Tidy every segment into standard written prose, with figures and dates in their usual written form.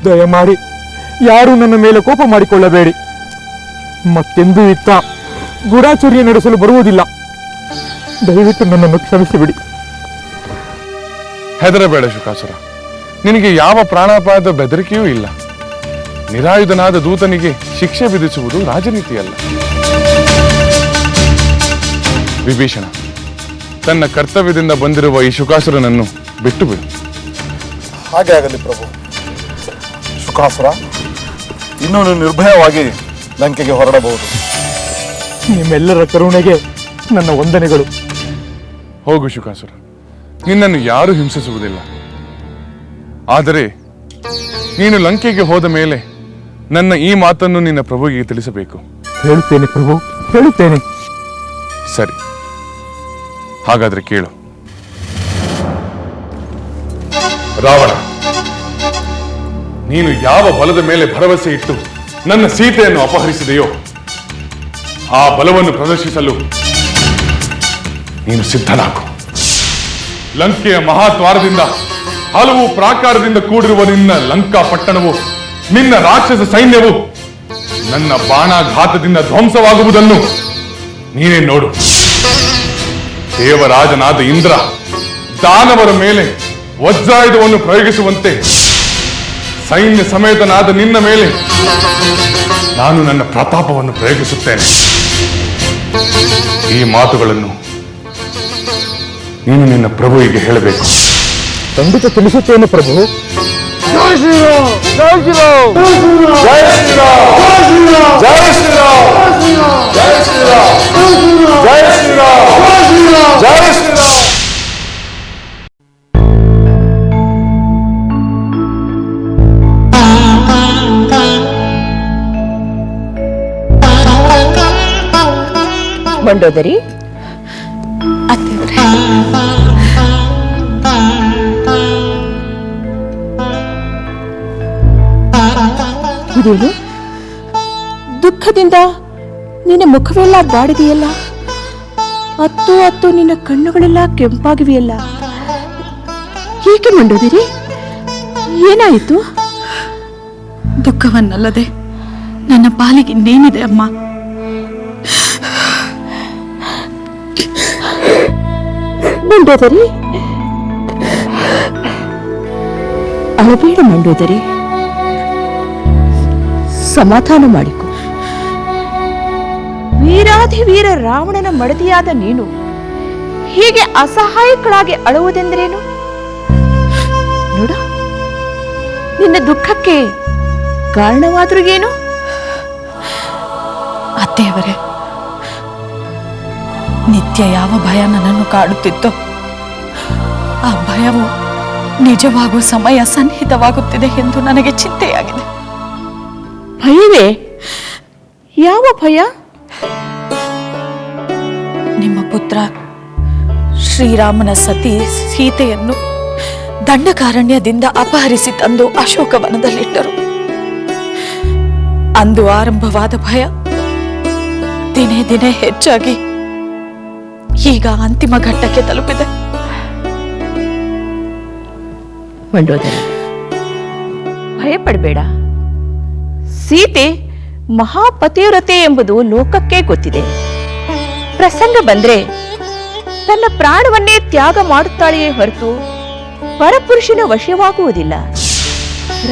ದಯಮಾಡಿ ಯಾರೂ ನನ್ನ ಮೇಲೆ ಕೋಪ ಮಾಡಿಕೊಳ್ಳಬೇಡಿ. ಮತ್ತೆಂದೂ ಇತ್ತ ಗೂಢಾಚರ್ಯ ನಡೆಸಲು ಬರುವುದಿಲ್ಲ. ದಯವಿಟ್ಟು ನನ್ನನ್ನು ಕ್ಷಮಿಸಿಬಿಡಿ. ಹೆದರಬೇಡ ಶುಕಾಸುರ, ನಿನಗೆ ಯಾವ ಪ್ರಾಣಾಪಾಯದ ಬೆದರಿಕೆಯೂ ಇಲ್ಲ. ನಿರಾಯುಧನಾದ ದೂತನಿಗೆ ಶಿಕ್ಷೆ ವಿಧಿಸುವುದು ರಾಜನೀತಿಯಲ್ಲ. ವಿಭೀಷಣ, ತನ್ನ ಕರ್ತವ್ಯದಿಂದ ಬಂದಿರುವ ಈ ಶುಕಾಸುರನನ್ನು ಬಿಟ್ಟು ಬಿಡು. ಹಾಗೆ ಆಗಲಿ ಪ್ರಭು. ಶುಕಾಸುರ, ಇನ್ನೂ ನಿರ್ಭಯವಾಗಿ ಲಂಕೆಗೆ ಹೊರಡಬಹುದು. ನಿಮ್ಮೆಲ್ಲರ ಕರುಣೆಗೆ ನನ್ನ ವಂದನೆಗಳು. ಹೋಗು ಶುಕಾಸುರ, ನಿನ್ನನ್ನು ಯಾರೂ ಹಿಂಸಿಸುವುದಿಲ್ಲ. ಆದರೆ ನೀನು ಲಂಕೆಗೆ ಹೋದ ಮೇಲೆ ನನ್ನ ಈ ಮಾತನ್ನು ನಿನ್ನ ಪ್ರಭುವಿಗೆ ತಿಳಿಸಬೇಕು. ಹೇಳುತ್ತೇನೆ ಪ್ರಭು, ಹೇಳುತ್ತೇನೆ. ಸರಿ, ಹಾಗಾದ್ರೆ ಕೇಳು. ರಾವಣ, ನೀನು ಯಾವ ಬಲದ ಮೇಲೆ ಭರವಸೆ ಇಟ್ಟು ನನ್ನ ಸೀತೆಯನ್ನು ಅಪಹರಿಸಿದೆಯೋ ಆ ಬಲವನ್ನು ಪ್ರದರ್ಶಿಸಲು ನೀನು ಸಿದ್ಧನಾಗು. ಲಂಕೆಯ ಮಹಾದ್ವಾರದಿಂದ ಹಲವು ಪ್ರಾಕಾರದಿಂದ ಕೂಡಿರುವ ನಿನ್ನ ಲಂಕಾ ಪಟ್ಟಣವು, ನಿನ್ನ ರಾಕ್ಷಸ ಸೈನ್ಯವು ನನ್ನ ಬಾಣಾಘಾತದಿಂದ ಧ್ವಂಸವಾಗುವುದನ್ನು ನೀನೇ ನೋಡು. ದೇವರಾಜನಾದ ಇಂದ್ರ ದಾನವರ ಮೇಲೆ ವಜ್ರಾಯುಧವನ್ನು ಪ್ರಯೋಗಿಸುವಂತೆ ಸೈನ್ಯ ಸಮೇತನಾದ ನಿನ್ನ ಮೇಲೆ ನಾನು ನನ್ನ ಪ್ರತಾಪವನ್ನು ಪ್ರಯೋಗಿಸುತ್ತೇನೆ. ಈ ಮಾತುಗಳನ್ನು ನೀನು ನಿನ್ನ ಪ್ರಭುವಿಗೆ ಹೇಳಬೇಕು. ಖಂಡಿತ ತಿಳಿಸುತ್ತೇನೆ ಪ್ರಭು. ಜೈ ಶ್ರೀರಾಮ್, ಜೈ ಶ್ರೀರಾಮ್, ಜೈ ಶ್ರೀರಾಮ್, ಜೈ ಶ್ರೀರಾಮ್, ಜೈ ಶ್ರೀರಾಮ್, ಜೈ ಶ್ರೀರಾಮ್, ಜೈ ಶ್ರೀರಾಮ್. ಮಂಡೋದರಿ, ಇದೇನು ದುಃಖದಿಂದ ನಿನ್ನ ಮುಖವೆಲ್ಲ ಬಾಡಿದೆಯಲ್ಲ, ಅತ್ತು ಅತ್ತು ನಿನ್ನ ಕಣ್ಣುಗಳೆಲ್ಲ ಕೆಂಪಾಗಿವೆಯಲ್ಲ. ಏಕೆ ಮಂಡೋದರಿ, ಏನಾಯಿತು? ದುಃಖವನ್ನಲ್ಲದೆ ನನ್ನ ಪಾಲಿಗೆ ಇನ್ನೇನಿದೆ ಅಮ್ಮ? ಮಂಡೋದರಿ, ಅಳಬೇಡ ಮಂಡೋದರಿ, ಸಮಾಧಾನ ಮಾಡಿಕೊ. ವೀರಾಧಿವೀರ ರಾವಣನ ಮಡದಿಯಾದ ನೀನು ಹೀಗೆ ಅಸಹಾಯಕಳಾಗಿ ಅಳುವುದೆಂದರೇನು? ನೋಡ, ನಿನ್ನ ದುಃಖಕ್ಕೆ ಕಾರಣವಾದ್ರೂ ಏನು? ಅತ್ತೆಯವರೇ, ನಿತ್ಯ ಯಾವ ಭಯ ನನ್ನನ್ನು ಕಾಡುತ್ತಿತ್ತೋ ಆ ಭಯವು ನಿಜವಾಗುವ ಸಮಯ ಸನ್ನಿಹಿತವಾಗುತ್ತಿದೆ ಎಂದು ನನಗೆ ಚಿಂತೆಯಾಗಿದೆ. ಭಯವೇ? ಯಾವ ಭಯ? ನಿಮ್ಮ ಪುತ್ರ ಶ್ರೀರಾಮನ ಸತಿ ಸೀತೆಯನ್ನು ದಂಡಕಾರಣ್ಯದಿಂದ ಅಪಹರಿಸಿ ತಂದು ಅಶೋಕವನದಲ್ಲಿಟ್ಟರು. ಅಂದು ಆರಂಭವಾದ ಭಯ ದಿನೇ ದಿನೇ ಹೆಚ್ಚಾಗಿ ಈಗ ಅಂತಿಮ ಘಟ್ಟಕ್ಕೆ ತಲುಪಿದೆ. ಮಂಡೋದರಿ, ಭಯಪಡಬೇಡ. ಸೀತೆ ಮಹಾಪತಿವ್ರತೆ ಎಂಬುದು ಲೋಕಕ್ಕೆ ಗೊತ್ತಿದೆ. ಪ್ರಸಂಗ ಬಂದ್ರೆ ತನ್ನ ಪ್ರಾಣವನ್ನೇ ತ್ಯಾಗ ಮಾಡುತ್ತಾಳೆಯೇ ಹೊರತು ಪರಪುರುಷನ ವಶವಾಗುವುದಿಲ್ಲ.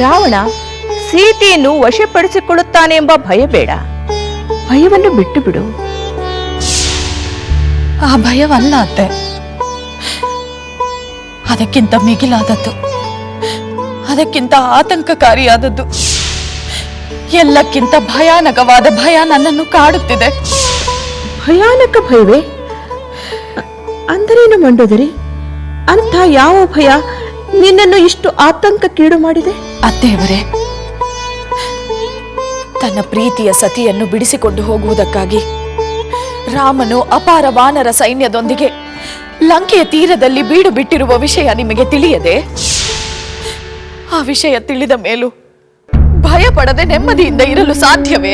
ರಾವಣ ಸೀತೆಯನ್ನು ವಶಪಡಿಸಿಕೊಳ್ಳುತ್ತಾನೆ ಎಂಬ ಭಯ ಬೇಡ. ಭಯವನ್ನು ಬಿಟ್ಟು ಬಿಡು. ಆ ಭಯವಲ್ಲ ಅತ್ತೆ, ಅದಕ್ಕಿಂತ ಮಿಗಿಲಾದದ್ದು, ಅದಕ್ಕಿಂತ ಆತಂಕಕಾರಿಯಾದದ್ದು, ಎಲ್ಲಕ್ಕಿಂತ ಭಯಾನಕವಾದ ಭಯ ನನ್ನನ್ನು ಕಾಡುತ್ತಿದೆ. ಭಯಾನಕ ಭಯವೇ? ಅಂದರೇನು ಮಂಡೋದರಿ? ಅಂಥ ಯಾವ ಭಯ ನಿನ್ನನ್ನು ಇಷ್ಟು ಆತಂಕಕ್ಕೀಡು ಮಾಡಿದೆ? ಅತ್ತೆಯವರೇ, ತನ್ನ ಪ್ರೀತಿಯ ಸತಿಯನ್ನು ಬಿಡಿಸಿಕೊಂಡು ಹೋಗುವುದಕ್ಕಾಗಿ ರಾಮನು ಅಪಾರ ವಾನರ ಸೈನ್ಯದೊಂದಿಗೆ ಲಂಕೆಯ ತೀರದಲ್ಲಿ ಬೀಡು ಬಿಟ್ಟಿರುವ ವಿಷಯ ನಿಮಗೆ ತಿಳಿಯದೆ? ಆ ವಿಷಯ ತಿಳಿದ ಮೇಲೂ ಭಯ ಪಡದೆ ನೆಮ್ಮದಿಯಿಂದ ಇರಲು ಸಾಧ್ಯವೇ?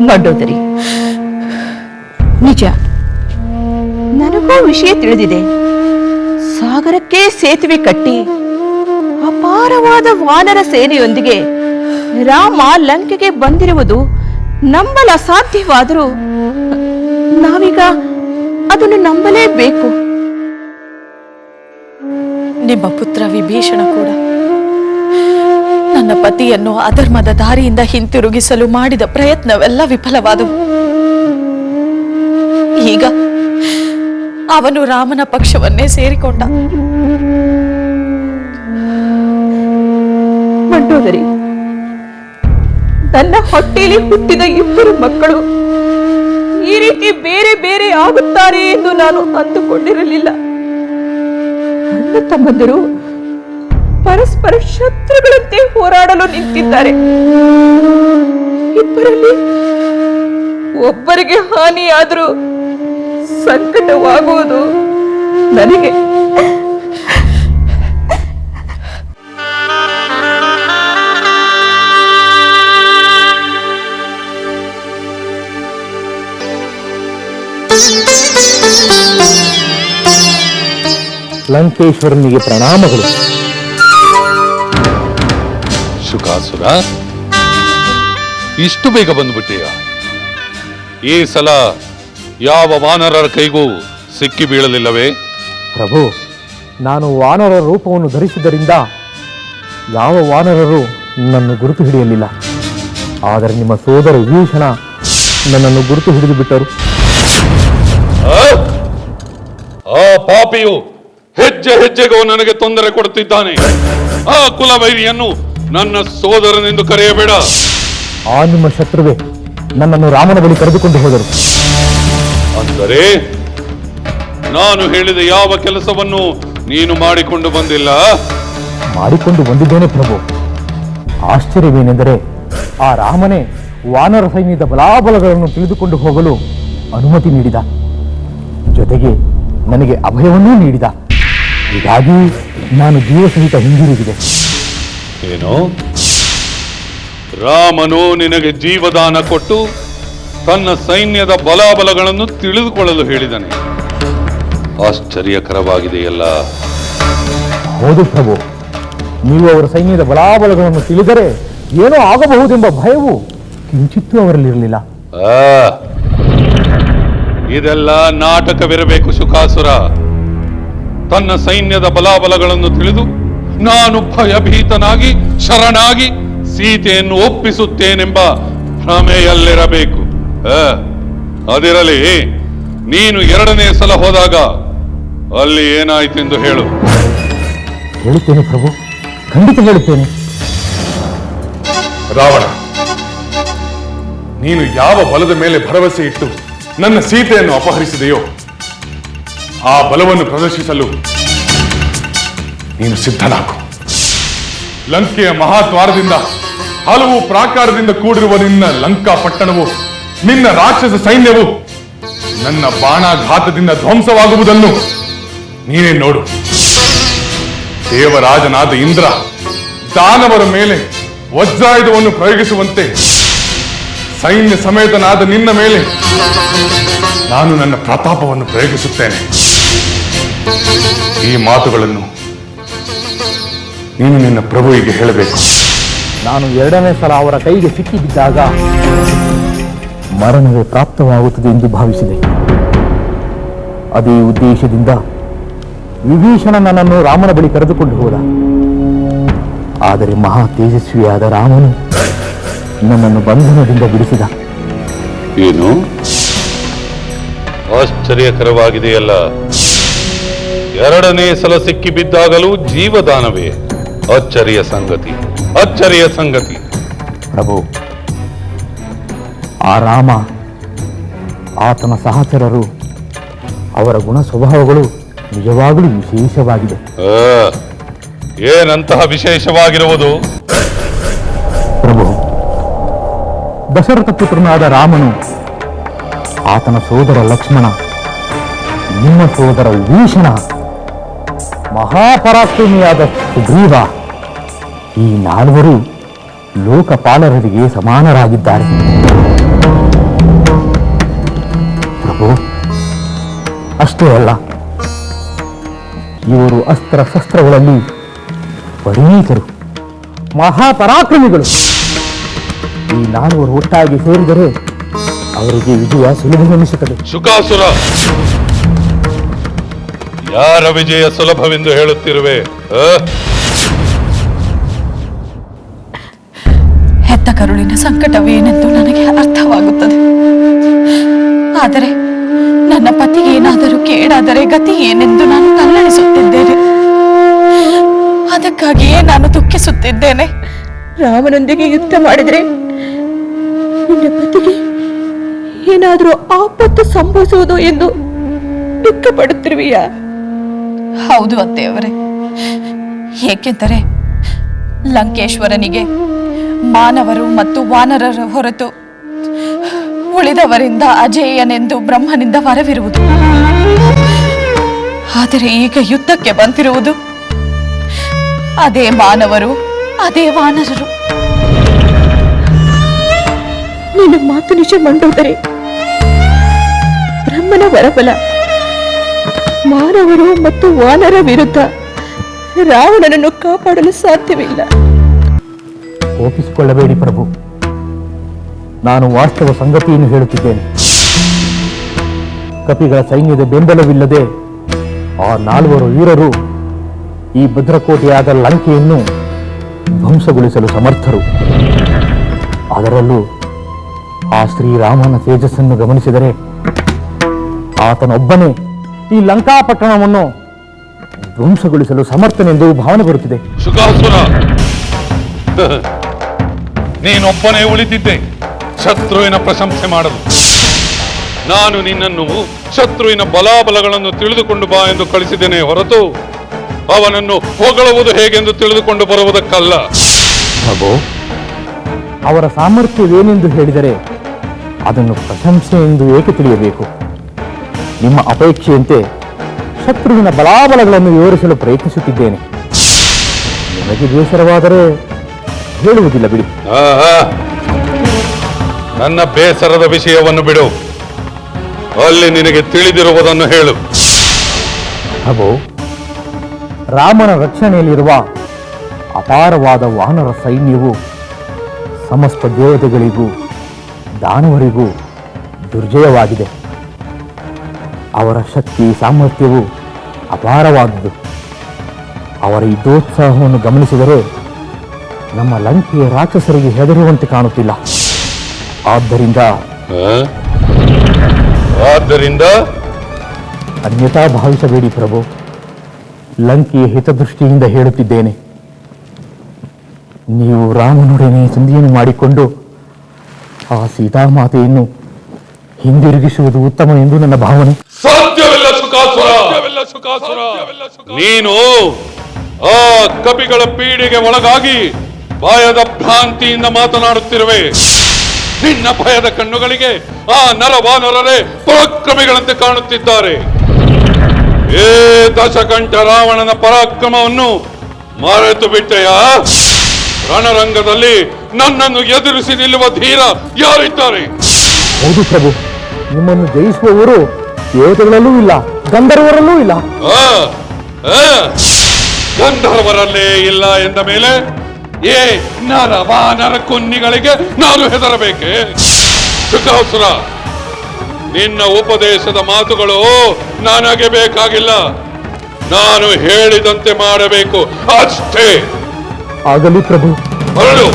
ಮಂಡೋದರಿ, ನಿಜ, ನನಗೂ ವಿಷಯ ತಿಳಿದಿದೆ. ಸಾಗರಕ್ಕೆ ಸೇತುವೆ ಕಟ್ಟಿ ಅಪಾರ ಅಪಾರವಾದ ವಾನರ ಸೇನೆಯೊಂದಿಗೆ ರಾಮ ಲಂಕೆಗೆ ಬಂದಿರುವುದು ನಂಬಲು ಅಸಾಧ್ಯವಾದರೂ ನಾವೀಗ ಅದನ್ನು ನಂಬಲೇಬೇಕು. ನಿಮ್ಮ ಪುತ್ರ ವಿಭೀಷಣ ಕೂಡ ನನ್ನ ಪತಿಯನ್ನು ಅಧರ್ಮದ ದಾರಿಯಿಂದ ಹಿಂತಿರುಗಿಸಲು ಮಾಡಿದ ಪ್ರಯತ್ನವೆಲ್ಲ ವಿಫಲವಾದವು. ಈಗ ಅವನು ರಾಮನ ಪಕ್ಷವನ್ನೇ ಸೇರಿಕೊಂಡ. ಮಂಡೋದರಿ, ನನ್ನ ಹೊಟ್ಟೆಯಲ್ಲಿ ಹುಟ್ಟಿದ ಇಬ್ಬರು ಮಕ್ಕಳು ಈ ರೀತಿ ಬೇರೆ ಬೇರೆ ಆಗುತ್ತಾರೆ ಎಂದು ನಾನು ಅಂದುಕೊಂಡಿರಲಿಲ್ಲ. ಅಣ್ಣ ತಮ್ಮಂದಿರು ಪರಸ್ಪರ ಶತ್ರುಗಳಂತೆ ಹೋರಾಡಲು ನಿಂತಿದ್ದಾರೆ. ಇಬ್ಬರಲ್ಲಿ ಒಬ್ಬರಿಗೆ ಹಾನಿಯಾದರೂ ಸಂಕಟವಾಗುವುದು ನನಗೆ. ಲಂಕೇಶ್ವರನಿಗೆ ಪ್ರಣಾಮಗಳು. ಶುಕಾಸುರ, ಇಷ್ಟು ಬೇಗ ಬಂದ್ಬಿಟ್ಟೆಯ? ಈ ಸಲ ಯಾವ ವಾನರರ ಕೈಗೂ ಸಿಕ್ಕಿ ಬೀಳಲಿಲ್ಲವೇ? ಪ್ರಭು, ನಾನು ವಾನರ ರೂಪವನ್ನು ಧರಿಸಿದ್ದರಿಂದ ಯಾವ ವಾನರರು ನನ್ನನ್ನು ಗುರುತು ಹಿಡಿಯಲಿಲ್ಲ. ಆದರೆ ನಿಮ್ಮ ಸೋದರ ವಿಭೀಷಣ ನನ್ನನ್ನು ಗುರುತು ಹಿಡಿದು ಬಿಟ್ಟರು. ಆ ಪಾಪಿಯು ಹೆಜ್ಜೆ ಹೆಜ್ಜೆಗೂ ನನಗೆ ತೊಂದರೆ ಕೊಡುತ್ತಿದ್ದಾನೆ. ಆ ಕುಲವೈರಿಯನ್ನು ನನ್ನ ಸೋದರನೆಂದು ಕರೆಯಬೇಡ. ಆ ನಿಮ್ಮ ಶತ್ರುವೆ ನನ್ನನ್ನು ರಾಮನ ಬಳಿ ಕರೆದುಕೊಂಡು ಹೋದರು. ಅಂದರೆ ನಾನು ಹೇಳಿದ ಯಾವ ಕೆಲಸವನ್ನು ನೀನು ಮಾಡಿಕೊಂಡು ಬಂದಿಲ್ಲ? ಮಾಡಿಕೊಂಡು ಬಂದಿದ್ದೇನೆ ಪ್ರಭು. ಆಶ್ಚರ್ಯವೇನೆಂದರೆ ಆ ರಾಮನೇ ವಾನರ ಸೈನ್ಯದ ಬಲಾಬಲಗಳನ್ನು ತಿಳಿದುಕೊಂಡು ಹೋಗಲು ಅನುಮತಿ ನೀಡಿದ. ಜೊತೆಗೆ ನನಗೆ ಅಭಯವನ್ನೂ ನೀಡಿದ. ಹೀಗಾಗಿ ನಾನು ಜೀವ ಸಹಿತ ಹಿಂದಿರುಗಿದೆ. ಏನು? ರಾಮನು ನಿನಗೆ ಜೀವದಾನ ಕೊಟ್ಟು ತನ್ನ ಸೈನ್ಯದ ಬಲಾಬಲಗಳನ್ನು ತಿಳಿದುಕೊಳ್ಳಲು ಹೇಳಿದನೆ. ಆಶ್ಚರ್ಯಕರವಾಗಿದೆಯಲ್ಲ. ಹೌದು ಪ್ರಭು, ನೀವು ಅವರ ಸೈನ್ಯದ ಬಲಾಬಲಗಳನ್ನು ತಿಳಿದರೆ ಏನೋ ಆಗಬಹುದೆಂಬ ಭಯವು ಕಿಂಚಿತ್ತೂ ಅವರಲ್ಲಿರಲಿಲ್ಲ. ಇದೆಲ್ಲ ನಾಟಕವಿರಬೇಕು ಶುಕಾಸುರ. ತನ್ನ ಸೈನ್ಯದ ಬಲಾಬಲಗಳನ್ನು ತಿಳಿದು ನಾನು ಭಯಭೀತನಾಗಿ ಶರಣಾಗಿ ಸೀತೆಯನ್ನು ಒಪ್ಪಿಸುತ್ತೇನೆಂಬ ಭ್ರಮೆಯಲ್ಲಿರಬೇಕು. ಅದಿರಲಿ, ನೀನು ಎರಡನೇ ಸಲ ಹೋದಾಗ ಅಲ್ಲಿ ಏನಾಯ್ತೆಂದು ಹೇಳು. ಹೇಳುತ್ತೇನೆ ಪ್ರಭು, ಖಂಡಿತ ಹೇಳುತ್ತೇನೆ. ರಾವಣ, ನೀನು ಯಾವ ಬಲದ ಮೇಲೆ ಭರವಸೆ ಇಟ್ಟು ನನ್ನ ಸೀತೆಯನ್ನು ಅಪಹರಿಸಿದೆಯೋ ಆ ಬಲವನ್ನು ಪ್ರದರ್ಶಿಸಲು ನೀನು ಸಿದ್ಧನಾಗು. ಲಂಕೆಯ ಮಹಾದ್ವಾರದಿಂದ ಹಲವು ಪ್ರಾಕಾರದಿಂದ ಕೂಡಿರುವ ನಿನ್ನ ಲಂಕಾ ಪಟ್ಟಣವು, ನಿನ್ನ ರಾಕ್ಷಸ ಸೈನ್ಯವು ನನ್ನ ಬಾಣಾಘಾತದಿಂದ ಧ್ವಂಸವಾಗುವುದನ್ನು ನೀನೇ ನೋಡು. ದೇವರಾಜನಾದ ಇಂದ್ರ ದಾನವರ ಮೇಲೆ ವಜ್ರಾಯುಧವನ್ನು ಪ್ರಯೋಗಿಸುವಂತೆ ಸೈನ್ಯ ಸಮೇತನಾದ ನಿನ್ನ ಮೇಲೆ ನಾನು ನನ್ನ ಪ್ರತಾಪವನ್ನು ಪ್ರಯೋಗಿಸುತ್ತೇನೆ. ಈ ಮಾತುಗಳನ್ನು ನೀನು ನಿನ್ನ ಪ್ರಭುವಿಗೆ ಹೇಳಬೇಕು. ನಾನು ಎರಡನೇ ಸಲ ಅವರ ಕೈಗೆ ಸಿಕ್ಕಿಬಿದ್ದಾಗ ಮರಣವೇ ಪ್ರಾಪ್ತವಾಗುತ್ತದೆ ಎಂದು ಭಾವಿಸಿದೆ. ಅದೇ ಉದ್ದೇಶದಿಂದ ವಿಭೀಷಣ ನನ್ನನ್ನು ರಾಮನ ಬಳಿ ಕರೆದುಕೊಂಡು ಹೋದ. ಆದರೆ ಮಹಾ ತೇಜಸ್ವಿಯಾದ ರಾಮನು ನನ್ನನ್ನು ಬಂಧನದಿಂದ ಬಿಡಿಸಿದ. ಏನು? ಆಶ್ಚರ್ಯಕರವಾಗಿದೆಯಲ್ಲ. ಎರಡನೇ ಸಲ ಸಿಕ್ಕಿ ಬಿದ್ದಾಗಲೂ ಜೀವದಾನವೇ? ಅಚ್ಚರಿಯ ಸಂಗತಿ, ಅಚ್ಚರಿಯ ಸಂಗತಿ. ಪ್ರಭು, ಆ ರಾಮ, ಆತನ ಸಹಚರರು, ಅವರ ಗುಣ ಸ್ವಭಾವಗಳು ನಿಜವಾಗಲೂ ವಿಶೇಷವಾಗಿದೆ. ಏನಂತಹ ವಿಶೇಷವಾಗಿರುವುದು? ಪ್ರಭು, ದಶರಥ ಪುತ್ರನಾದ ರಾಮನು, ಆತನ ಸೋದರ ಲಕ್ಷ್ಮಣ, ನಿಮ್ಮ ಸೋದರ ವಿಭೀಷಣ, ಮಹಾಪರಾಕ್ರಮಿಯಾದ ಸುಗ್ರೀವ, ಈ ನಾಲ್ವರು ಲೋಕಪಾಲರಿಗೆ ಸಮಾನರಾಗಿದ್ದಾರೆ. ಪ್ರಭು, ಅಷ್ಟೇ ಅಲ್ಲ, ಇವರು ಅಸ್ತ್ರ ಶಸ್ತ್ರಗಳಲ್ಲಿ ಪರಿಣಿತರು. ಮಹಾಪರಾಕ್ರಮಿಗಳು. ಈ ನಾಲ್ವರು ಒಟ್ಟಾಗಿ ಸೇರಿದರೆ ಅವರಿಗೆ ವಿಜಯ ಸುಲಭವೆನಿಸುತ್ತದೆ. ಶುಕಾಸುರ, ಯಾರ ವಿಜಯ ಸುಲಭವೆಂದು ಹೇಳುತ್ತಿರುವೆ? ಹೆತ್ತ ಕರುಳಿನ ಸಂಕಟವೇನೆಂದು ನನಗೆ ಅರ್ಥವಾಗುತ್ತದೆ. ಆದರೆ ನನ್ನ ಪತಿಗೆ ಏನಾದರೂ ಕೇಡಾದರೆ ಗತಿ ಏನೆಂದು ನಾನು ತಲ್ಲಣಿಸುತ್ತಿದ್ದೇನೆ. ಅದಕ್ಕಾಗಿಯೇ ನಾನು ದುಃಖಿಸುತ್ತಿದ್ದೇನೆ. ರಾಮನೊಂದಿಗೆ ಯುದ್ಧ ಮಾಡಿದರೆ ನಿನ್ನ ಪತಿಗೆ ಏನಾದರೂ ಆಪತ್ತು ಸಂಭವಿಸುವುದು ಎಂದು ದುಃಖ ಪಡುತ್ತಿರುವೆಯಾ? ಹೌದು ಅತ್ತೆಯವರೇ. ಏಕೆಂದರೆ ಲಂಕೇಶ್ವರನಿಗೆ ಮಾನವರು ಮತ್ತು ವಾನರರ ಹೊರತು ಉಳಿದವರಿಂದ ಅಜೇಯನೆಂದು ಬ್ರಹ್ಮನಿಂದ ವರವಿರುವುದು. ಆದರೆ ಈಗ ಯುದ್ಧಕ್ಕೆ ಬಂದಿರುವುದು ಅದೇ ಮಾನವರು, ಅದೇ ವಾನರರು. ನಿನ್ನ ಮಾತು ನಿಜ ಮಂಡೋದರೆ ಬ್ರಹ್ಮನ ವರಬಲ ಮಾನವರು ಮತ್ತು ವಾನರ ವಿರುದ್ಧ ರಾವಣನನ್ನು ಕಾಪಾಡಲು ಸಾಧ್ಯವಿಲ್ಲ. ಕೋಪಿಸಿಕೊಳ್ಳಬೇಡಿ ಪ್ರಭು, ನಾನು ವಾಸ್ತವ ಸಂಗತಿಯನ್ನು ಹೇಳುತ್ತಿದ್ದೇನೆ. ಕಪಿಗಳ ಸೈನ್ಯದ ಬೆಂಬಲವಿಲ್ಲದೆ ಆ ನಾಲ್ವರು ವೀರರು ಈ ಭದ್ರಕೋಟೆಯಾದ ಲಂಕೆಯನ್ನು ಧ್ವಂಸಗೊಳಿಸಲು ಸಮರ್ಥರು. ಅದರಲ್ಲೂ ಆ ಶ್ರೀರಾಮನ ತೇಜಸ್ಸನ್ನು ಗಮನಿಸಿದರೆ ಆತನೊಬ್ಬನೇ ಈ ಲಂಕಾಪಟ್ಟಣವನ್ನು ಧ್ವಂಸಗೊಳಿಸಲು ಸಮರ್ಥನೆಂದು ಭಾವನೆ ಬರುತ್ತಿದೆ. ಶುಕಾಸುರ, ನೀನೊಬ್ಬನೇ ಉಳಿದಿದ್ದೆ ಶತ್ರುವಿನ ಪ್ರಶಂಸೆ ಮಾಡಲು. ನಾನು ನಿನ್ನನ್ನು ಶತ್ರುವಿನ ಬಲಾಬಲಗಳನ್ನು ತಿಳಿದುಕೊಂಡು ಬಾ ಎಂದು ಕಳಿಸಿದ್ದೇನೆ ಹೊರತು ಅವನನ್ನು ಹೊಗಳುವುದು ಹೇಗೆಂದು ತಿಳಿದುಕೊಂಡು ಬರುವುದಕ್ಕಲ್ಲ. ಪ್ರಭು, ಅವರ ಸಾಮರ್ಥ್ಯವೇನೆಂದು ಹೇಳಿದರೆ ಅದನ್ನು ಪ್ರಶಂಸೆ ಎಂದು ಏಕೆ ತಿಳಿಯಬೇಕು? ನಿಮ್ಮ ಅಪೇಕ್ಷೆಯಂತೆ ಶತ್ರುವಿನ ಬಲಾಬಲಗಳನ್ನು ವಿವರಿಸಲು ಪ್ರಯತ್ನಿಸುತ್ತಿದ್ದೇನೆ. ನಿಮಗೆ ಬೇಸರವಾದರೆ ಹೇಳುವುದಿಲ್ಲ ಬಿಡಿ. ನನ್ನ ಬೇಸರದ ವಿಷಯವನ್ನು ಬಿಡು, ಅಲ್ಲಿ ನಿನಗೆ ತಿಳಿದಿರುವುದನ್ನು ಹೇಳು. ಪ್ರಭು, ರಾಮನ ರಕ್ಷಣೆಯಲ್ಲಿರುವ ಅಪಾರವಾದ ವಾನರ ಸೈನ್ಯವು ಸಮಸ್ತ ದೇವತೆಗಳಿಗೂ ದಾನವರಿಗೂ ದುರ್ಜಯವಾಗಿದೆ. ಅವರ ಶಕ್ತಿ ಸಾಮರ್ಥ್ಯವು ಅಪಾರವಾದುದು. ಅವರ ಯುದ್ಧೋತ್ಸಾಹವನ್ನು ಗಮನಿಸಿದರೆ ನಮ್ಮ ಲಂಕೆಯ ರಾಕ್ಷಸರಿಗೆ ಹೆದರುವಂತೆ ಕಾಣುತ್ತಿಲ್ಲ. ಆದ್ದರಿಂದ ಅನ್ಯಥಾ ಭಾವಿಸಬೇಡಿ ಪ್ರಭು, ಲಂಕೆಯ ಹಿತದೃಷ್ಟಿಯಿಂದ ಹೇಳುತ್ತಿದ್ದೇನೆ. ನೀವು ರಾಮನೊಡನೆ ಸಂಧಿಯನ್ನು ಮಾಡಿಕೊಂಡು ಆ ಸೀತಾಮಾತೆಯನ್ನು ಹಿಂದಿರುಗಿಸುವುದು ಉತ್ತಮ ಎಂದು ನನ್ನ ಭಾವನೆ. ಸಾಧ್ಯವಿಲ್ಲ ಶುಕಾಸುರ. ನೀನು ಆ ಕಪಿಗಳ ಪೀಡೆಗೆ ಒಳಗಾಗಿ ಭಯದ ಭ್ರಾಂತಿಯಿಂದ ಮಾತನಾಡುತ್ತಿರುವೆ. ನಿನ್ನ ಭಯದ ಕಣ್ಣುಗಳಿಗೆ ಆ ನರವಾನರರೇ ಪರಾಕ್ರಮಿಗಳಂತೆ ಕಾಣುತ್ತಿದ್ದಾರೆ. ಏ ದಶಕಂಠ ರಾವಣನ ಪರಾಕ್ರಮವನ್ನು ಮರೆತು ಬಿಟ್ಟೆಯಾ? ರಣರಂಗದಲ್ಲಿ ನನ್ನನ್ನು ಎದುರಿಸಿ ನಿಲ್ಲುವ ಧೀರ ಯಾರಿದ್ದಾರೆ? ಹೌದು ಪ್ರಭು, ನಿಮ್ಮನ್ನು ಜಯಿಸುವವರು ದೇವತೆಗಳಲ್ಲೂ ಇಲ್ಲ, ಗಂಧರ್ವರಲ್ಲೂ ಇಲ್ಲ. ಗಂಧರ್ವರಲ್ಲೇ ಇಲ್ಲ ಎಂದ ಮೇಲೆ ಏ ನರವಾನರ ಕುನ್ನಿಗಳಿಗೆ ನಾನು ಹೆದರಬೇಕೆ? ಶುಕಾಸುರ, ನಿನ್ನ ಉಪದೇಶದ ಮಾತುಗಳು ನನಗೆ ಬೇಕಾಗಿಲ್ಲ. ನಾನು ಹೇಳಿದಂತೆ ಮಾಡಬೇಕು ಅಷ್ಟೇ. ಆಗಲಿ ಪ್ರಭು. ಹೊರಡು.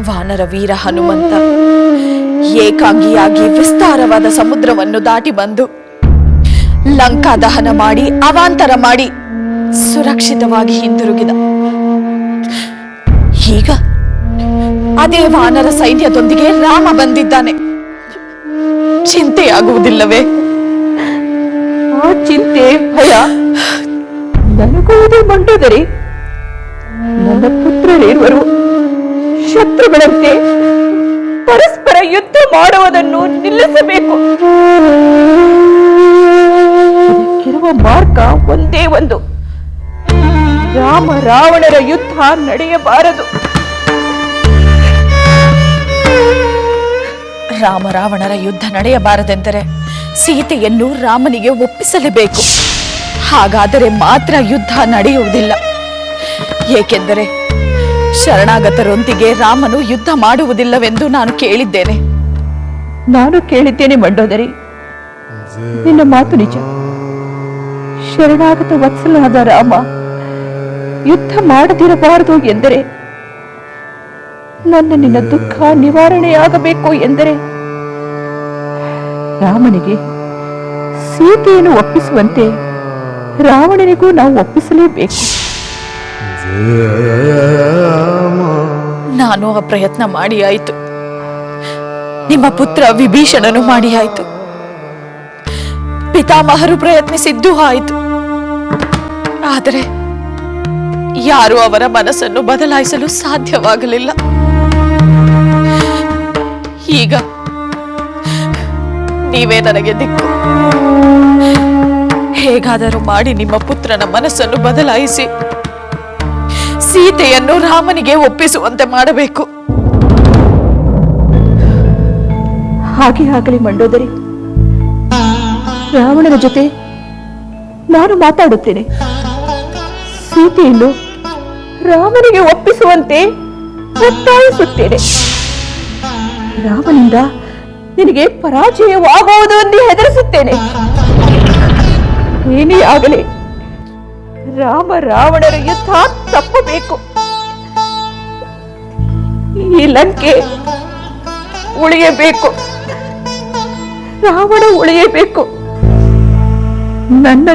ವಾನರ ವೀರ ಹನುಮಂತ ಏಕಾಂಗಿಯಾಗಿ ವಿಸ್ತಾರವಾದ ಸಮುದ್ರವನ್ನು ದಾಟಿ ಬಂದು ಲಂಕಾ ದಹನ ಮಾಡಿ ಅವಾಂತರ ಮಾಡಿ ಸುರಕ್ಷಿತವಾಗಿ ಹಿಂದಿರುಗಿದ. ಈಗ ಅದೇ ವಾನರ ಸೈನ್ಯದೊಂದಿಗೆ ರಾಮ ಬಂದಿದ್ದಾನೆ. ಚಿಂತೆಯಾಗುವುದಿಲ್ಲವೇ? ಆ ಚಿಂತೆ ಭಯ ನನಗುವುದೇ ಮಂಡೋದರಿ. ನನ್ನ ಪುತ್ರರಿರುವರು ಶತ್ರುಗಳಂತೆ ಪರಸ್ಪರ ಯುದ್ಧ ಮಾಡುವುದನ್ನು ನಿಲ್ಲಿಸಬೇಕು. ರಾಮ ರಾವಣರ ಯುದ್ಧ ನಡೆಯಬಾರದು. ರಾಮ ರಾವಣರ ಯುದ್ಧ ನಡೆಯಬಾರದೆಂದರೆ ಸೀತೆಯನ್ನು ರಾಮನಿಗೆ ಒಪ್ಪಿಸಲೇಬೇಕು. ಹಾಗಾದರೆ ಮಾತ್ರ ಯುದ್ಧ ನಡೆಯುವುದಿಲ್ಲ. ಏಕೆಂದರೆ ಶರಣಾಗತರೊಂದಿಗೆ ರಾಮನು ಯುದ್ಧ ಮಾಡುವುದಿಲ್ಲವೆಂದು ನಾನು ಕೇಳಿದ್ದೇನೆ. ನಾನು ಕೇಳಿದ್ದೇನೆ ಮಂಡೋದರಿ, ನಿನ್ನ ಮಾತು ನಿಜ. ಶರಣಾಗತ ವತ್ಸಲನಾದ ರಾಮ ಯುದ್ಧ ಮಾಡದಿರಬಾರದು ಎಂದರೆ, ನಿನ್ನ ದುಃಖ ನಿವಾರಣೆಯಾಗಬೇಕು ಎಂದರೆ ರಾಮನಿಗೆ ಸೀತೆಯನ್ನು ಒಪ್ಪಿಸುವಂತೆ ರಾವಣನಿಗೂ ನಾವು ಒಪ್ಪಿಸಲೇಬೇಕು. ನಾನು ಆ ಪ್ರಯತ್ನ ಮಾಡಿ ಆಯಿತು. ನಿಮ್ಮ ಪುತ್ರ ವಿಭೀಷಣನು ಮಾಡಿ ಆಯಿತು. ಪಿತಾಮಹರು ಪ್ರಯತ್ನಿಸಿದ್ದೂ ಆಯಿತು. ಆದರೆ ಯಾರೂ ಅವರ ಮನಸ್ಸನ್ನು ಬದಲಾಯಿಸಲು ಸಾಧ್ಯವಾಗಲಿಲ್ಲ. ಈಗ ನೀವೇ ನನಗೆ ದಿಕ್ಕು. ಹೇಗಾದರೂ ಮಾಡಿ ನಿಮ್ಮ ಪುತ್ರನ ಮನಸ್ಸನ್ನು ಬದಲಾಯಿಸಿ ಸೀತೆಯನ್ನು ರಾಮನಿಗೆ ಒಪ್ಪಿಸುವಂತೆ ಮಾಡಬೇಕು. ಹಾಗೆ ಆಗಲಿ ಮಂಡೋದರಿ. ರಾವಣನ ಜೊತೆ ನಾನು ಮಾತಾಡುತ್ತೇನೆ. ಸೀತೆಯನ್ನು ರಾಮನಿಗೆ ಒಪ್ಪಿಸುವಂತೆ ಒತ್ತಾಯಿಸುತ್ತೇನೆ. ರಾಮನಿಂದ ನಿನಗೆ ಪರಾಜಯವಾಗುವುದು ಎಂದು ಹೆದರಿಸುತ್ತೇನೆ. ಏನೇ ಆಗಲಿ ರಾಮ ರಾವಣರ ಯುದ್ಧ ತಪ್ಪಬೇಕು. ಈ ಲಂಕೆ ಉಳಿಯಬೇಕು, ರಾವಣ ಉಳಿಯಬೇಕು.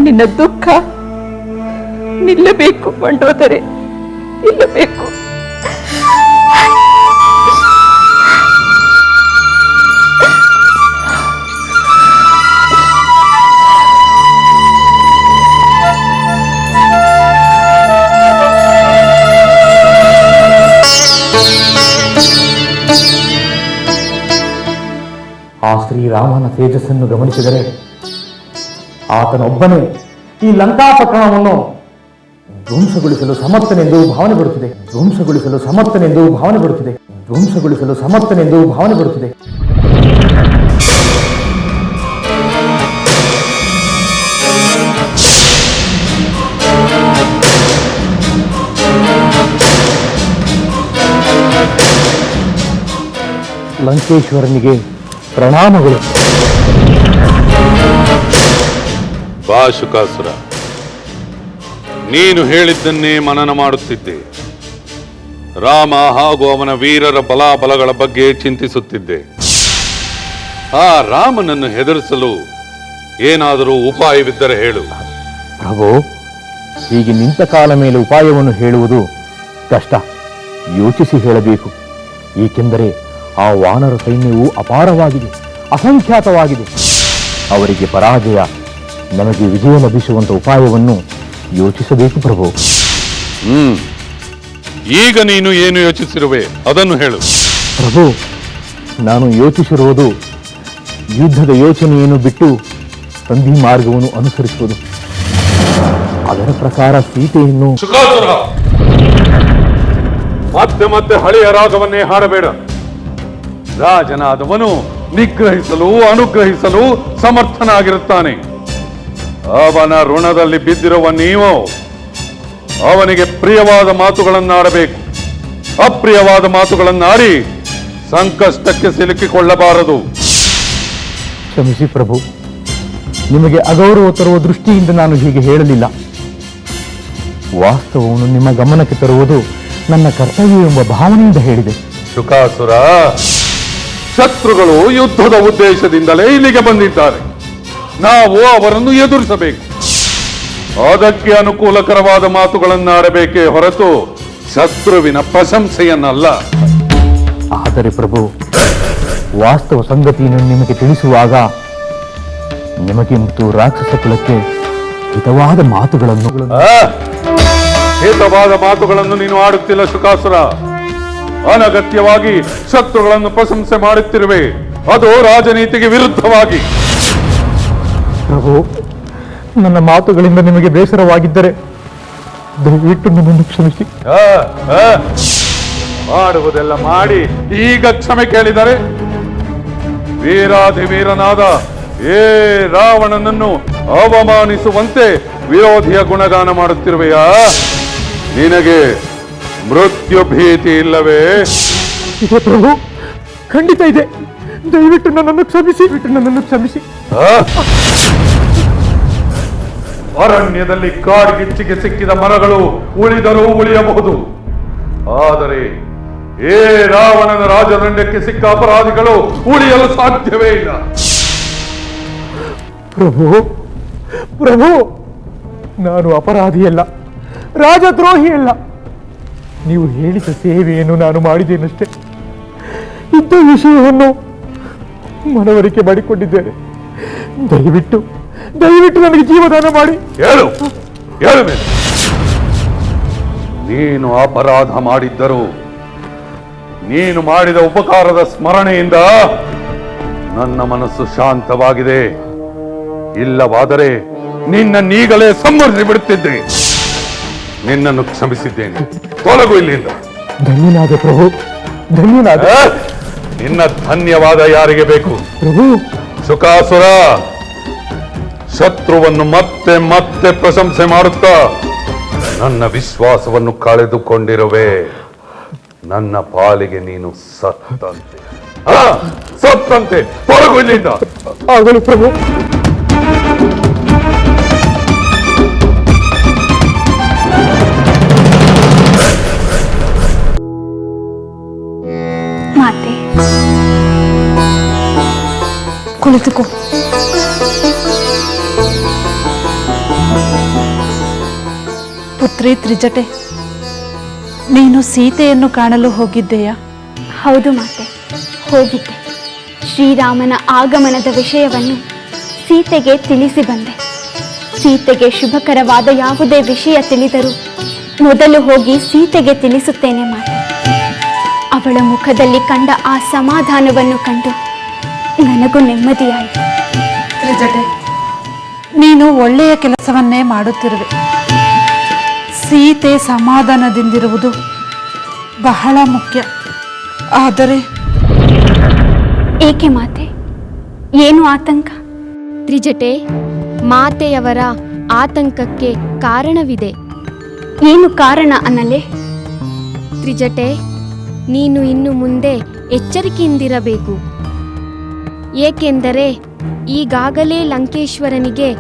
ನಿನ್ನ ದುಃಖ ನಿಲ್ಲಬೇಕು ಮಂಡೋದರಿ, ನಿಲ್ಲಬೇಕು. ಆ ಶ್ರೀರಾಮನ ತೇಜಸ್ಸನ್ನು ಗಮನಿಸಿದರೆ ಆತನೊಬ್ಬನೇ ಈ ಲಂಕಾಪಟ್ಟಣವನ್ನು ಧ್ವಂಸಗೊಳಿಸಲು ಸಮರ್ಥನೆಂದು ಭಾವನೆ ಬರುತ್ತಿದೆ. ಧ್ವಂಸಗೊಳಿಸಲು ಸಮರ್ಥನೆಂದು ಭಾವನೆ ಬರುತ್ತಿದೆ. ಧ್ವಂಸಗೊಳಿಸಲು ಸಮರ್ಥನೆಂದು ಭಾವನೆ ಬರುತ್ತಿದೆ. ಲಂಕೇಶ್ವರನಿಗೆ ಪ್ರಣಾಮಗಳು. ಬಾ ಶುಕಾಸುರ, ನೀನು ಹೇಳಿದ್ದನ್ನೇ ಮನನ ಮಾಡುತ್ತಿದ್ದೆ. ರಾಮ ಹಾಗೂ ಅವನ ವೀರರ ಬಲಾಬಲಗಳ ಬಗ್ಗೆ ಚಿಂತಿಸುತ್ತಿದ್ದೆ. ಆ ರಾಮನನ್ನು ಹೆದರಿಸಲು ಏನಾದರೂ ಉಪಾಯವಿದ್ದರೆ ಹೇಳು. ಪ್ರಭು, ಹೀಗೆ ನಿಂತ ಕಾಲ ಮೇಲೆ ಉಪಾಯವನ್ನು ಹೇಳುವುದು ಕಷ್ಟ. ಯೋಚಿಸಿ ಹೇಳಬೇಕು. ಏಕೆಂದರೆ ಆ ವಾನರ ಸೈನ್ಯವು ಅಪಾರವಾಗಿದೆ, ಅಸಂಖ್ಯಾತವಾಗಿದೆ. ಅವರಿಗೆ ಪರಾಜಯ, ನಮಗೆ ವಿಜಯ ಲಭಿಸುವಂತ ಉಪಾಯವನ್ನು ಯೋಚಿಸಬೇಕು ಪ್ರಭು. ಈಗ ನೀನು ಏನು ಯೋಚಿಸಿರುವೆ ಅದನ್ನು ಹೇಳು. ಪ್ರಭು, ನಾನು ಯೋಚಿಸಿರುವುದು ಯುದ್ಧದ ಯೋಚನೆಯನ್ನು ಬಿಟ್ಟು ಸಂಧಿ ಮಾರ್ಗವನ್ನು ಅನುಸರಿಸುವುದು. ಅದರ ಪ್ರಕಾರ ಸೀತೆಯನ್ನು ಶುಕಾಸುರ, ಮತ್ತೆ ಮತ್ತೆ ಹಳೆಯ ರಾಗವನ್ನೇ ಹಾಡಬೇಡ. ರಾಜನಾದವನು ನಿಗ್ರಹಿಸಲು ಅನುಗ್ರಹಿಸಲು ಸಮರ್ಥನಾಗಿರುತ್ತಾನೆ. ಅವನ ಋಣದಲ್ಲಿ ಬಿದ್ದಿರುವ ನೀವು ಅವನಿಗೆ ಪ್ರಿಯವಾದ ಮಾತುಗಳನ್ನಾಡಬೇಕು. ಅಪ್ರಿಯವಾದ ಮಾತುಗಳನ್ನಾಡಿ ಸಂಕಷ್ಟಕ್ಕೆ ಸಿಲುಕಿಕೊಳ್ಳಬಾರದು. ಕ್ಷಮಿಸಿ ಪ್ರಭು, ನಿಮಗೆ ಅಗೌರವ ತರುವ ದೃಷ್ಟಿಯಿಂದ ನಾನು ಹೀಗೆ ಹೇಳಲಿಲ್ಲ. ವಾಸ್ತವವನ್ನು ನಿಮ್ಮ ಗಮನಕ್ಕೆ ತರುವುದು ನನ್ನ ಕರ್ತವ್ಯ ಎಂಬ ಭಾವನೆಯಿಂದ ಹೇಳಿದೆ. ಶುಕಾಸುರ, ಶತ್ರುಗಳು ಯುದ್ಧದ ಉದ್ದೇಶದಿಂದಲೇ ಇಲ್ಲಿಗೆ ಬಂದಿದ್ದಾರೆ. ನಾವು ಅವರನ್ನು ಎದುರಿಸಬೇಕು. ಅದಕ್ಕೆ ಅನುಕೂಲಕರವಾದ ಮಾತುಗಳನ್ನಾಡಬೇಕೇ ಹೊರತು ಶತ್ರುವಿನ ಪ್ರಶಂಸೆಯನ್ನಲ್ಲ. ಆದರೆ ಪ್ರಭು, ವಾಸ್ತವ ಸಂಗತಿಯನ್ನು ನಿಮಗೆ ತಿಳಿಸುವಾಗ ನಿಮಗೆ ಮತ್ತು ರಾಕ್ಷಸ ಕುಲಕ್ಕೆ ಹಿತವಾದ ಮಾತುಗಳನ್ನು ಹಿತವಾದ ಮಾತುಗಳನ್ನು ನೀನು ಆಡುತ್ತಿಲ್ಲ ಶುಕಾಸುರ. ಅನಗತ್ಯವಾಗಿ ಶತ್ರುಗಳನ್ನು ಪ್ರಶಂಸೆ ಮಾಡುತ್ತಿರುವೆ. ಅದು ರಾಜನೀತಿಗೆ ವಿರುದ್ಧವಾಗಿ. ಪ್ರಭು, ನನ್ನ ಮಾತುಗಳಿಂದ ನಿಮಗೆ ಬೇಸರವಾಗಿದ್ದರೆ ದಯವಿಟ್ಟು ನನ್ನನ್ನು ಕ್ಷಮಿಸಿ. ಮಾಡುವುದೆಲ್ಲ ಮಾಡಿ ಈಗ ಕ್ಷಮೆ ಕೇಳಿದರೆ ವೀರಾಧಿವೀರನಾದ ಏ ರಾವಣನನ್ನು ಅವಮಾನಿಸುವಂತೆ ವಿರೋಧಿಯ ಗುಣಗಾನ ಮಾಡುತ್ತಿರುವೆಯಾ? ನಿನಗೆ ಮೃತ್ಯು ಭೀತಿ ಇಲ್ಲವೇ? ಇದೆ ಪ್ರಭು, ಖಂಡಿತ ಇದೆ. ದಯವಿಟ್ಟು ನನ್ನನ್ನು ಕ್ಷಮಿಸಿ. ಅರಣ್ಯದಲ್ಲಿ ಕಾಡ್ಗಿಚ್ಚಿಗೆ ಸಿಕ್ಕಿದ ಮರಗಳು ಉಳಿದರೂ ಉಳಿಯಬಹುದು, ಆದರೆ ಏ ರಾವಣನ ರಾಜದಂಡಕ್ಕೆ ಸಿಕ್ಕ ಅಪರಾಧಿಗಳು ಉಳಿಯಲು ಸಾಧ್ಯವೇ ಇಲ್ಲ. ಪ್ರಭು, ನಾನು ಅಪರಾಧಿಯಲ್ಲ, ರಾಜದ್ರೋಹಿಯಲ್ಲ. ನೀವು ಹೇಳಿದ ಸೇವೆಯನ್ನು ನಾನು ಮಾಡಿದ್ದೇನಷ್ಟೇ. ಇದ್ದ ವಿಷಯವನ್ನು ಮನವರಿಕೆ ಮಾಡಿಕೊಂಡಿದ್ದೇನೆ. ದಯವಿಟ್ಟು ನನಗೆ ಜೀವದಾನ ಮಾಡಿ. ಹೇಳು ಮೇಲೆ. ನೀನು ಅಪರಾಧ ಮಾಡಿದ್ದರೂ ನೀನು ಮಾಡಿದ ಉಪಕಾರದ ಸ್ಮರಣೆಯಿಂದ ನನ್ನ ಮನಸ್ಸು ಶಾಂತವಾಗಿದೆ. ಇಲ್ಲವಾದರೆ ನಿನ್ನನ್ನೀಗಲೇ ಸಂಹರಿಸಿ ಬಿಡುತ್ತಿದ್ದೆ. ನಿನ್ನನ್ನು ಕ್ಷಮಿಸಿದ್ದೇನೆ, ತೊಲಗು ಇಲ್ಲಿಂದ. ಧನ್ಯನಾದ ಪ್ರಭು, ಧನ್ಯನಾದ. ನಿನ್ನ ಧನ್ಯವಾದ ಯಾರಿಗೆ ಬೇಕು? ಪ್ರಭು, ಶುಕಾಸುರ ಶತ್ರುವನ್ನು ಮತ್ತೆ ಮತ್ತೆ ಪ್ರಶಂಸೆ ಮಾಡುತ್ತಾ ನನ್ನ ವಿಶ್ವಾಸವನ್ನು ಕಳೆದುಕೊಂಡಿರುವೆ. ನನ್ನ ಪಾಲಿಗೆ ನೀನು ಸತ್ತಂತೆ ತೊಲಗು ಇಲ್ಲಿಂದ. ಆಗಲಿ ಪ್ರಭು. ಮಾತೆ, ಕುಳಿತುಕೋ. ಪುತ್ರಿ ತ್ರಿಜಟೆ, ನೀನು ಸೀತೆಯನ್ನು ಕಾಣಲು ಹೋಗಿದ್ದೆಯಾ? ಹೌದು ಮಾತೆ, ಹೋಗಿದ್ದೆ. ಶ್ರೀರಾಮನ ಆಗಮನದ ವಿಷಯವನ್ನು ಸೀತೆಗೆ ತಿಳಿಸಿ ಬಂದೆ. ಸೀತೆಗೆ ಶುಭಕರವಾದ ಯಾವುದೇ ವಿಷಯ ತಿಳಿದರೂ ಮೊದಲು ಹೋಗಿ ಸೀತೆಗೆ ತಿಳಿಸುತ್ತೇನೆ ಮಾತೆ. ಅವಳ ಮುಖದಲ್ಲಿ ಕಂಡ ಆ ಸಮಾಧಾನವನ್ನು ಕಂಡು ನನಗೂ ನೆಮ್ಮದಿಯಾಯಿತು. ತ್ರಿಜಟೆ, ನೀನು ಒಳ್ಳೆಯ ಕೆಲಸವನ್ನೇ ಮಾಡುತ್ತಿರುವೆ. ಸೀತೆ ಸಮಾಧಾನದಿಂದಿರುವುದು ಬಹಳ ಮುಖ್ಯ. ಆದರೆ ಏಕೆ ಮಾತೆ, ಏನು ಆತಂಕ? ತ್ರಿಜಟೆ, ಮಾತೆಯವರ ಆತಂಕಕ್ಕೆ ಕಾರಣವಿದೆ. ಏನು ಕಾರಣ ಅನ್ನಲೆ? ತ್ರಿಜಟೆ, ನೀನು ಇನ್ನು ಮುಂದೆ ಎಚ್ಚರಿಕೆಯಿಂದಿರಬೇಕು. ಏಕೆಂದರೆ ಈಗಾಗಲೇ ಲಂಕೇಶ್ವರನಿಗೆ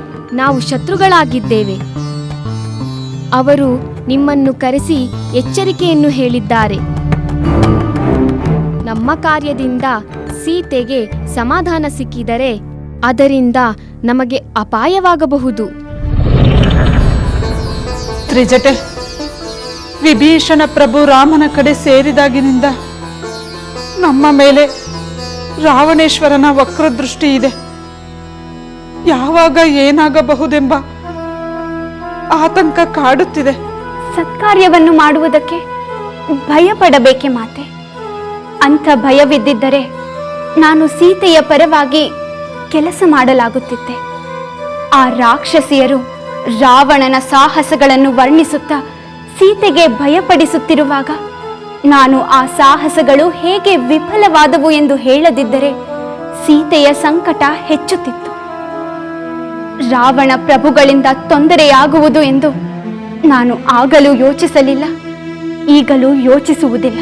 ನಾವು ಶತ್ರುಗಳಾಗಿದ್ದೇವೆ. ಅವರು ನಿಮ್ಮನ್ನು ಕರೆಸಿ ಎಚ್ಚರಿಕೆಯನ್ನು ಹೇಳಿದ್ದಾರೆ. ನಮ್ಮ ಕಾರ್ಯದಿಂದ ಸೀತೆಗೆ ಸಮಾಧಾನ ಸಿಕ್ಕಿದರೆ ಅದರಿಂದ ನಮಗೆ ಅಪಾಯವಾಗಬಹುದು. ತ್ರಿಜಟೆ, ವಿಭೀಷಣ ಪ್ರಭು ರಾಮನ ಕಡೆ ಸೇರಿದಾಗಿನಿಂದ ನಮ್ಮ ಮೇಲೆ ರಾವಣೇಶ್ವರನ ವಕ್ರದೃಷ್ಟಿ ಇದೆ. ಯಾವಾಗ ಏನಾಗಬಹುದೆಂಬ ಆತಂಕ ಕಾಡುತ್ತಿದೆ. ಸತ್ಕಾರ್ಯವನ್ನು ಮಾಡುವುದಕ್ಕೆ ಭಯ ಪಡಬೇಕೆ ಮಾತೆ? ಅಂಥ ಭಯವಿದ್ದಿದ್ದರೆ ನಾನು ಸೀತೆಯ ಪರವಾಗಿ ಕೆಲಸ ಮಾಡಲಾಗುತ್ತಿದ್ದೆ. ಆ ರಾಕ್ಷಸಿಯರು ರಾವಣನ ಸಾಹಸಗಳನ್ನು ವರ್ಣಿಸುತ್ತಾ ಸೀತೆಗೆ ಭಯಪಡಿಸುತ್ತಿರುವಾಗ ನಾನು ಆ ಸಾಹಸಗಳು ಹೇಗೆ ವಿಫಲವಾದವು ಎಂದು ಹೇಳದಿದ್ದರೆ ಸೀತೆಯ ಸಂಕಟ ಹೆಚ್ಚುತ್ತಿತ್ತು. ರಾವಣ ಪ್ರಭುಗಳಿಂದ ತೊಂದರೆಯಾಗುವುದು ಎಂದು ನಾನು ಆಗಲೂ ಯೋಚಿಸಲಿಲ್ಲ, ಈಗಲೂ ಯೋಚಿಸುವುದಿಲ್ಲ.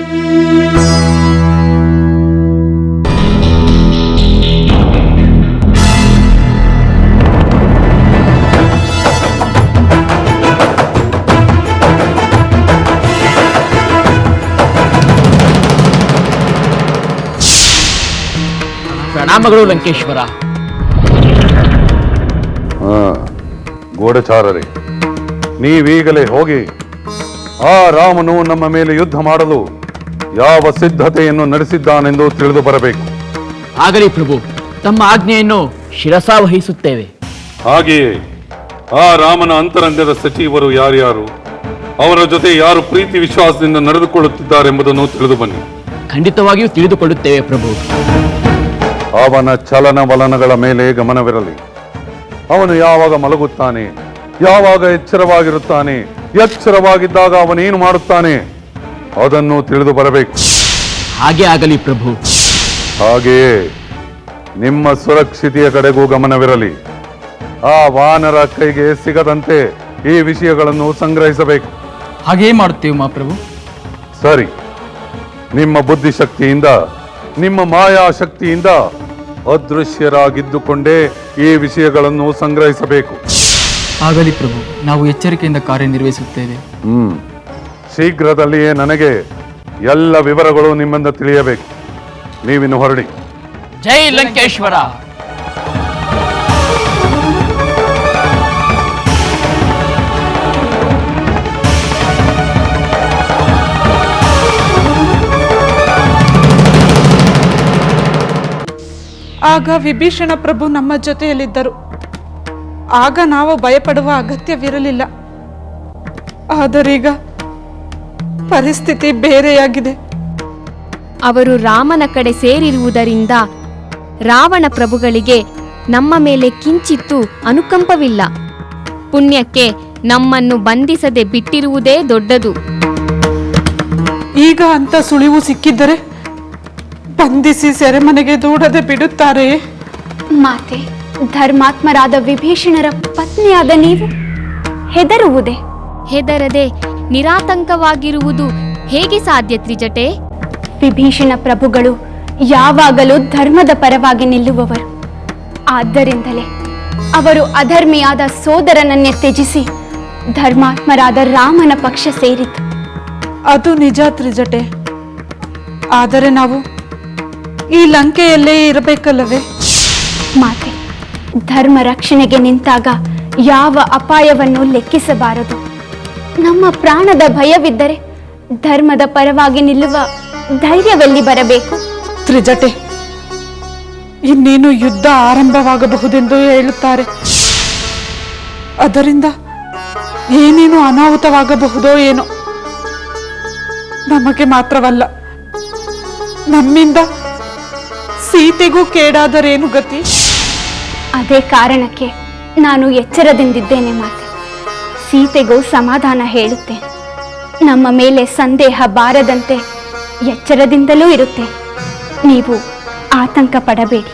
ಪ್ರಣಾಮಗಳು ಲಂಕೇಶ್ವರ. ಗೂಢಚಾರರೇ, ನೀವೀಗಲೇ ಹೋಗಿ ಆ ರಾಮನು ನಮ್ಮ ಮೇಲೆ ಯುದ್ಧ ಮಾಡಲು ಯಾವ ಸಿದ್ಧತೆಯನ್ನು ನಡೆಸಿದ್ದಾನೆಂದು ತಿಳಿದು ಬರಬೇಕು. ಆಗಲಿ ಪ್ರಭು, ತಮ್ಮ ಆಜ್ಞೆಯನ್ನು ಶಿರಸಾವಹಿಸುತ್ತೇವೆ. ಹಾಗೆಯೇ ಆ ರಾಮನ ಅಂತರಂಗದ ಸಚಿವರು ಯಾರ್ಯಾರು, ಅವರ ಜೊತೆ ಯಾರು ಪ್ರೀತಿ ವಿಶ್ವಾಸದಿಂದ ನಡೆದುಕೊಳ್ಳುತ್ತಿದ್ದಾರೆಂಬುದನ್ನು ತಿಳಿದು ಬನ್ನಿ. ಖಂಡಿತವಾಗಿಯೂ ತಿಳಿದುಕೊಳ್ಳುತ್ತೇವೆ ಪ್ರಭು. ಅವನ ಚಲನವಲನಗಳ ಮೇಲೆ ಗಮನವಿರಲಿ. ಅವನು ಯಾವಾಗ ಮಲಗುತ್ತಾನೆ, ಯಾವಾಗ ಎಚ್ಚರವಾಗಿರುತ್ತಾನೆ, ಎಚ್ಚರವಾಗಿದ್ದಾಗ ಅವನೇನು ಮಾಡುತ್ತಾನೆ ಅದನ್ನು ತಿಳಿದು ಬರಬೇಕು. ಹಾಗೆ ಆಗಲಿ ಪ್ರಭು. ಹಾಗೆಯೇ ನಿಮ್ಮ ಸುರಕ್ಷತೆಯ ಕಡೆಗೂ ಗಮನವಿರಲಿ. ಆ ವಾನರ ಕೈಗೆ ಸಿಗದಂತೆ ಈ ವಿಷಯಗಳನ್ನು ಸಂಗ್ರಹಿಸಬೇಕು. ಹಾಗೇ ಮಾಡುತ್ತೇವೆ ಮಹಾಪ್ರಭು. ಸರಿ, ನಿಮ್ಮ ಬುದ್ಧಿಶಕ್ತಿಯಿಂದ, ನಿಮ್ಮ ಮಾಯಾ ಶಕ್ತಿಯಿಂದ ಅದೃಶ್ಯರಾಗಿದ್ದುಕೊಂಡೇ ಈ ವಿಷಯಗಳನ್ನು ಸಂಗ್ರಹಿಸಬೇಕು. ಆಗಲಿ ಪ್ರಭು, ನಾವು ಎಚ್ಚರಿಕೆಯಿಂದ ಕಾರ್ಯನಿರ್ವಹಿಸುತ್ತೇವೆ. ಶೀಘ್ರದಲ್ಲಿಯೇ ನನಗೆ ಎಲ್ಲ ವಿವರಗಳು ನಿಮ್ಮಿಂದ ತಿಳಿಯಬೇಕು. ನೀವಿನ್ನು ಹೊರಡಿ. ಜೈ ಲಂಕೇಶ್ವರ. ಆಗ ವಿಭೀಷಣ ಪ್ರಭು ನಮ್ಮ ಜೊತೆಯಲ್ಲಿದ್ದರು. ಆಗ ನಾವು ಭಯಪಡುವ ಅಗತ್ಯವಿರಲಿಲ್ಲ. ಆದರೀಗ ಪರಿಸ್ಥಿತಿ ಬೇರೆಯಾಗಿದೆ. ಅವರು ರಾಮನ ಕಡೆ ಸೇರಿರುವುದರಿಂದ ರಾವಣ ಪ್ರಭುಗಳಿಗೆ ನಮ್ಮ ಮೇಲೆ ಕಿಂಚಿತ್ತೂ ಅನುಕಂಪವಿಲ್ಲ. ಪುಣ್ಯಕ್ಕೆ ನಮ್ಮನ್ನು ಬಂಧಿಸದೆ ಬಿಟ್ಟಿರುವುದೇ ದೊಡ್ಡದು. ಈಗ ಅಂತ ಸುಳಿವು ಸಿಕ್ಕಿದ್ದರೆ ಬಂಧಿಸಿ ಸೆರೆಮನೆಗೆ ದೂಡದೆ ಬಿಡುತ್ತಾರೆಯೇ? ಮಾತೆ, ಧರ್ಮಾತ್ಮರಾದ ವಿಭೀಷಣರ ಪತ್ನಿಯಾದ ನೀವು ಹೆದರುವುದೇ? ಹೆದರದೆ ನಿರಾತಂಕವಾಗಿರುವುದು ಹೇಗೆ ಸಾಧ್ಯ ತ್ರಿಜಟೆ? ವಿಭೀಷಣ ಪ್ರಭುಗಳು ಯಾವಾಗಲೂ ಧರ್ಮದ ಪರವಾಗಿ ನಿಲ್ಲುವವರು. ಆದ್ದರಿಂದಲೇ ಅವರು ಅಧರ್ಮಿಯಾದ ಸೋದರನನ್ನೇ ತ್ಯಜಿಸಿ ಧರ್ಮಾತ್ಮರಾದ ರಾಮನ ಪಕ್ಷ ಸೇರಿತು. ಅದು ನಿಜ ತ್ರಿಜಟೆ. ಆದರೆ ನಾವು ಈ ಲಂಕೆಯಲ್ಲೇ ಇರಬೇಕಲ್ಲವೇ? ಮಾತೆ, ಧರ್ಮ ರಕ್ಷಣೆಗೆ ನಿಂತಾಗ ಯಾವ ಅಪಾಯವನ್ನು ಲೆಕ್ಕಿಸಬಾರದು. ನಮ್ಮ ಪ್ರಾಣದ ಭಯವಿದ್ದರೆ ಧರ್ಮದ ಪರವಾಗಿ ನಿಲ್ಲುವ ಧೈರ್ಯವೆಲ್ಲಿ ಬರಬೇಕು? ತ್ರಿಜಟೆ, ಇನ್ನೇನು ಯುದ್ಧ ಆರಂಭವಾಗಬಹುದೆಂದು ಹೇಳುತ್ತಾರೆ. ಅದರಿಂದ ಏನೇನು ಅನಾಹುತವಾಗಬಹುದೋ ಏನೋ. ನಮಗೆ ಮಾತ್ರವಲ್ಲ, ನಮ್ಮಿಂದ ಸೀತೆಗೂ ಕೇಡಾದರೇನು ಗತಿ? ಅದೇ ಕಾರಣಕ್ಕೆ ನಾನು ಎಚ್ಚರದಿಂದಿದ್ದೇನೆ ಮಾತೆ. ಸೀತೆಗೂ ಸಮಾಧಾನ ಹೇಳುತ್ತೇನೆ. ನಮ್ಮ ಮೇಲೆ ಸಂದೇಹ ಬಾರದಂತೆ ಎಚ್ಚರದಿಂದಲೂ ಇರುತ್ತೆ. ನೀವು ಆತಂಕ ಪಡಬೇಡಿ.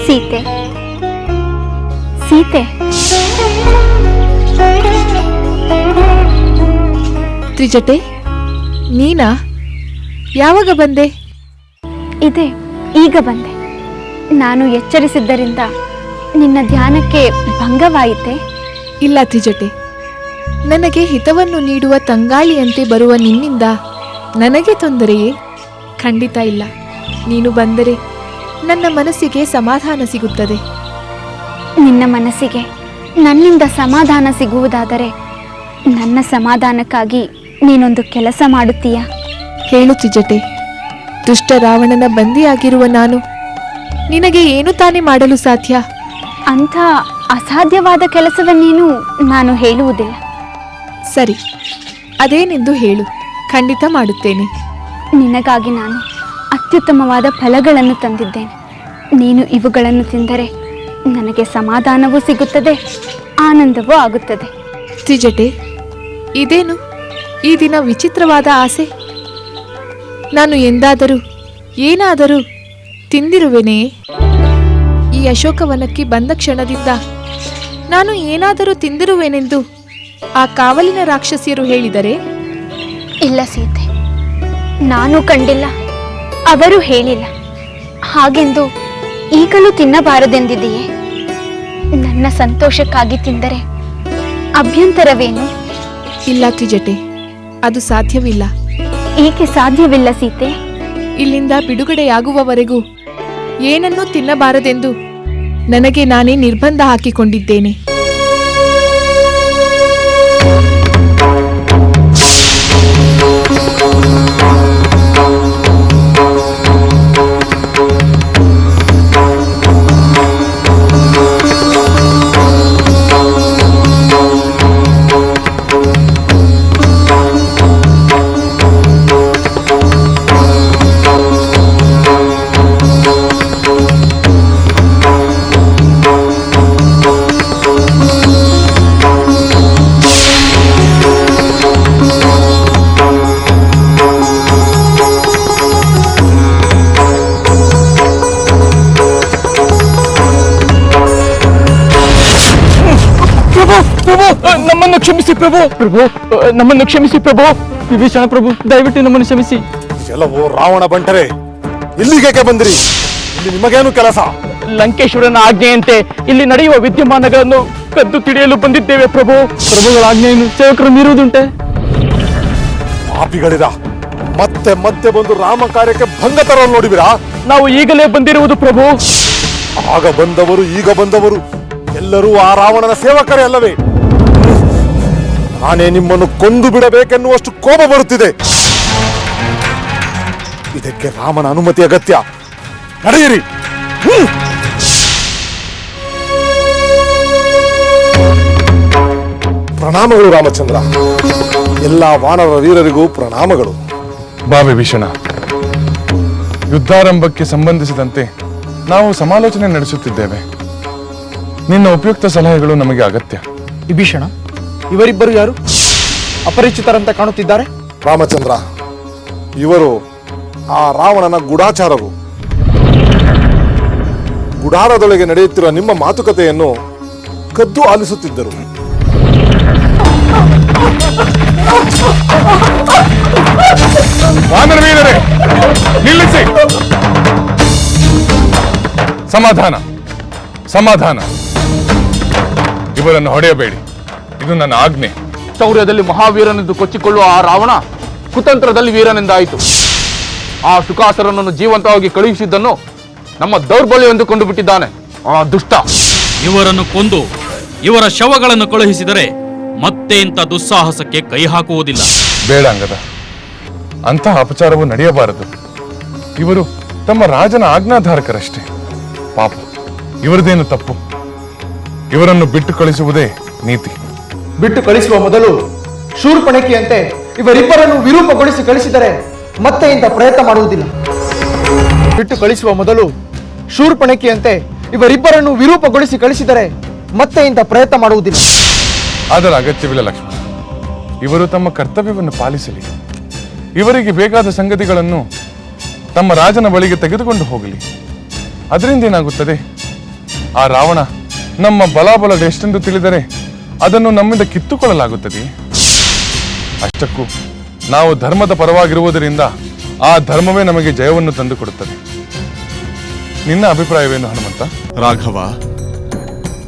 ಸೀತೆ, ಸೀತೆ, ತ್ರಿಜಟೆ, ನೀನಾ? ಯಾವಾಗ ಬಂದೆ? ಇದೆ, ಈಗ ಬಂದೆ. ನಾನು ಎಚ್ಚರಿಸಿದ್ದರಿಂದ ನಿನ್ನ ಧ್ಯಾನಕ್ಕೆ ಭಂಗವಾಯಿತೆ? ಇಲ್ಲ ತ್ರಿಜಟೆ, ನನಗೆ ಹಿತವನ್ನು ನೀಡುವ ತಂಗಾಳಿಯಂತೆ ಬರುವ ನಿನ್ನಿಂದ ನನಗೆ ತೊಂದರೆಯೇ? ಖಂಡಿತ ಇಲ್ಲ. ನೀನು ಬಂದರೆ ನನ್ನ ಮನಸ್ಸಿಗೆ ಸಮಾಧಾನ ಸಿಗುತ್ತದೆ. ನಿನ್ನ ಮನಸ್ಸಿಗೆ ನನ್ನಿಂದ ಸಮಾಧಾನ ಸಿಗುವುದಾದರೆ ನನ್ನ ಸಮಾಧಾನಕ್ಕಾಗಿ ನೀನೊಂದು ಕೆಲಸ ಮಾಡುತ್ತೀಯಾ? ಹೇಳು ತ್ರಿಜಟೆ, ದುಷ್ಟ ರಾವಣನ ಬಂದಿಯಾಗಿರುವ ನಾನು ನಿನಗೆ ಏನು ತಾನೇ ಮಾಡಲು ಸಾಧ್ಯ? ಅಂಥ ಅಸಾಧ್ಯವಾದ ಕೆಲಸವನ್ನೇನು ನಾನು ಹೇಳುವುದಿಲ್ಲ. ಸರಿ, ಅದೇನೆಂದು ಹೇಳು, ಖಂಡಿತ ಮಾಡುತ್ತೇನೆ. ನಿನಗಾಗಿ ನಾನು ಅತ್ಯುತ್ತಮವಾದ ಫಲಗಳನ್ನು ತಂದಿದ್ದೇನೆ. ನೀನು ಇವುಗಳನ್ನು ತಿಂದರೆ ನನಗೆ ಸಮಾಧಾನವೂ ಸಿಗುತ್ತದೆ, ಆನಂದವೂ ಆಗುತ್ತದೆ. ತ್ರಿಜಟೆ, ಇದೇನು ಈ ದಿನ ವಿಚಿತ್ರವಾದ ಆಸೆ? ನಾನು ಎಂದಾದರೂ ಏನಾದರೂ ತಿಂದಿರುವೆನೇ? ಈ ಅಶೋಕವನಕ್ಕೆ ಬಂದ ಕ್ಷಣದಿಂದ ನಾನು ಏನಾದರೂ ತಿಂದಿರುವೆನೆಂದು ಆ ಕಾವಲಿನ ರಾಕ್ಷಸಿಯರು ಹೇಳಿದರೆ? ಇಲ್ಲ ಸೀತೆ, ನಾನು ಕಂಡಿಲ್ಲ, ಅವರು ಹೇಳಿಲ್ಲ. ಹಾಗೆಂದು ಈಗಲೂ ತಿನ್ನಬಾರದೆಂದಿದೆಯೇ? ನನ್ನ ಸಂತೋಷಕ್ಕಾಗಿ ತಿಂದರೆ ಅಭ್ಯಂತರವೇನು? ಇಲ್ಲ ತ್ರಿಜಟೆ, ಅದು ಸಾಧ್ಯವಿಲ್ಲ. ಏಕೆ ಸಾಧ್ಯವಿಲ್ಲ ಸೀತೆ? ಇಲ್ಲಿಂದ ಬಿಡುಗಡೆಯಾಗುವವರೆಗೂ ಏನನ್ನೂ ತಿನ್ನಬಾರದೆಂದು ನನಗೆ ನಾನೇ ನಿರ್ಬಂಧ ಹಾಕಿಕೊಂಡಿದ್ದೇನೆ. ನಮ್ಮನ್ನು ಕ್ಷಮಿಸಿ ಪ್ರಭು. ಪ್ರಭು, ನಮ್ಮನ್ನು ಕ್ಷಮಿಸಿ ಪ್ರಭು. ವಿಭೀಷಣ ಪ್ರಭು, ದಯವಿಟ್ಟು ನಮ್ಮನ್ನು ಕ್ಷಮಿಸಿ. ಕೆಲವು ರಾವಣ ಬಂಟರೆ, ಇಲ್ಲಿಗೆ ಬಂದಿರಿ? ಇಲ್ಲಿ ನಿಮಗೇನು ಕೆಲಸ? ಲಂಕೇಶ್ವರನ ಆಜ್ಞೆಯಂತೆ ಇಲ್ಲಿ ನಡೆಯುವ ವಿದ್ಯಮಾನಗಳನ್ನು ಕದ್ದು ತಿಳಿಯಲು ಬಂದಿದ್ದೇವೆ ಪ್ರಭು. ಪ್ರಭುಗಳ ಆಜ್ಞೆಯನ್ನು ಸೇವಕರು ಮೀರುವುದುಂಟೆ? ಪಾಪಿಗಳಿರ, ಮತ್ತೆ ಮತ್ತೆ ಬಂದು ರಾಮ ಕಾರ್ಯಕ್ಕೆ ಭಂಗ ತರಲು ನೋಡಿಬಿರಾ? ನಾವು ಈಗಲೇ ಬಂದಿರುವುದು ಪ್ರಭು. ಆಗ ಬಂದವರು ಈಗ ಬಂದವರು ಎಲ್ಲರೂ ಆ ರಾವಣನ ಸೇವಕರೇ ಅಲ್ಲವೇ? ನಾನೇ ನಿಮ್ಮನ್ನು ಕೊಂದು ಬಿಡಬೇಕೆನ್ನುವಷ್ಟು ಕೋಪ ಬರುತ್ತಿದೆ. ಇದಕ್ಕೆ ರಾಮನ ಅನುಮತಿ ಅಗತ್ಯ. ನಡೆಯಿರಿ. ಪ್ರಣಾಮಗಳು ರಾಮಚಂದ್ರ. ಎಲ್ಲ ವಾನರ ವೀರರಿಗೂ ಪ್ರಣಾಮಗಳು. ಬಾ ವಿಭೀಷಣ, ಯುದ್ಧಾರಂಭಕ್ಕೆ ಸಂಬಂಧಿಸಿದಂತೆ ನಾವು ಸಮಾಲೋಚನೆ ನಡೆಸುತ್ತಿದ್ದೇವೆ. ನಿನ್ನ ಉಪಯುಕ್ತ ಸಲಹೆಗಳು ನಮಗೆ ಅಗತ್ಯ. ವಿಭೀಷಣ, ಇವರಿಬ್ಬರು ಯಾರು? ಅಪರಿಚಿತರಂತೆ ಕಾಣುತ್ತಿದ್ದಾರೆ. ರಾಮಚಂದ್ರ, ಇವರು ಆ ರಾವಣನ ಗೂಢಾಚಾರರು. ಗುಡಾರದೊಳಗೆ ನಡೆಯುತ್ತಿರುವ ನಿಮ್ಮ ಮಾತುಕತೆಯನ್ನು ಕದ್ದು ಆಲಿಸುತ್ತಿದ್ದರು. ವಾನರ ವೀರರೇ, ನಿಲ್ಲಿಸಿ. ಸಮಾಧಾನ, ಸಮಾಧಾನ. ಇವರನ್ನು ಹೊಡೆಯಬೇಡಿ, ಇದು ನನ್ನ ಆಜ್ಞೆ. ಶೌರ್ಯದಲ್ಲಿ ಮಹಾವೀರನೆಂದು ಕೊಚ್ಚಿಕೊಳ್ಳುವ ಆ ರಾವಣ ಕುತಂತ್ರದಲ್ಲಿ ವೀರನೆಂದಾಯಿತು. ಆ ಶುಕಾಸುರನನ್ನು ಜೀವಂತವಾಗಿ ಕಳುಹಿಸಿದ್ದನ್ನು ನಮ್ಮ ದೌರ್ಬಲ್ಯ ಎಂದುಕೊಂಡು ಬಿಟ್ಟಿದ್ದಾನೆ ಆ ದುಷ್ಟ. ಇವರನ್ನು ಕೊಂದು ಇವರ ಶವಗಳನ್ನು ಕಳುಹಿಸಿದರೆ ಮತ್ತೆ ಇಂಥ ದುಸ್ಸಾಹಸಕ್ಕೆ ಕೈ ಹಾಕುವುದಿಲ್ಲ. ಬೇಡ ಅಂಗದ, ಅಂತಹ ಅಪಚಾರವು ನಡೆಯಬಾರದು. ಇವರು ತಮ್ಮ ರಾಜನ ಆಜ್ಞಾಧಾರಕರಷ್ಟೇ. ಪಾಪ, ಇವರದೇನು ತಪ್ಪು? ಇವರನ್ನು ಬಿಟ್ಟು ಕಳಿಸುವುದೇ ನೀತಿ. ಬಿಟ್ಟು ಕಳಿಸುವ ಮೊದಲು ಶೂರ್ಪಣಕಿಯಂತೆ ಇವರಿಬ್ಬರನ್ನು ವಿರೂಪಗೊಳಿಸಿ ಕಳಿಸಿದರೆ ಮತ್ತೆ ಇಂಥ ಪ್ರಯತ್ನ ಮಾಡುವುದಿಲ್ಲ. ಬಿಟ್ಟು ಕಳಿಸುವ ಮೊದಲು ಶೂರ್ಪಣಕಿಯಂತೆ ಇವರಿಬ್ಬರನ್ನು ವಿರೂಪಗೊಳಿಸಿ ಕಳಿಸಿದರೆ ಮತ್ತೆ ಇಂಥ ಪ್ರಯತ್ನ ಮಾಡುವುದಿಲ್ಲ. ಅದರ ಅಗತ್ಯವಿಲ್ಲ ಲಕ್ಷ್ಮಣ. ಇವರು ತಮ್ಮ ಕರ್ತವ್ಯವನ್ನು ಪಾಲಿಸಲಿ. ಇವರಿಗೆ ಬೇಕಾದ ಸಂಗತಿಗಳನ್ನು ತಮ್ಮ ರಾಜನ ಬಳಿಗೆ ತೆಗೆದುಕೊಂಡು ಹೋಗಲಿ. ಅದರಿಂದ ಏನಾಗುತ್ತದೆ? ಆ ರಾವಣ ನಮ್ಮ ಬಲಾಬಲವೆಷ್ಟೆಂದು ತಿಳಿದರೆ ಅದನ್ನು ನಮ್ಮಿಂದ ಕಿತ್ತುಕೊಳ್ಳಲಾಗುತ್ತದೆ. ಅಷ್ಟಕ್ಕೂ ನಾವು ಧರ್ಮದ ಪರವಾಗಿರುವುದರಿಂದ ಆ ಧರ್ಮವೇ ನಮಗೆ ಜಯವನ್ನು ತಂದುಕೊಡುತ್ತದೆ. ನಿನ್ನ ಅಭಿಪ್ರಾಯವೇನು ಹನುಮಂತ? ರಾಘವ,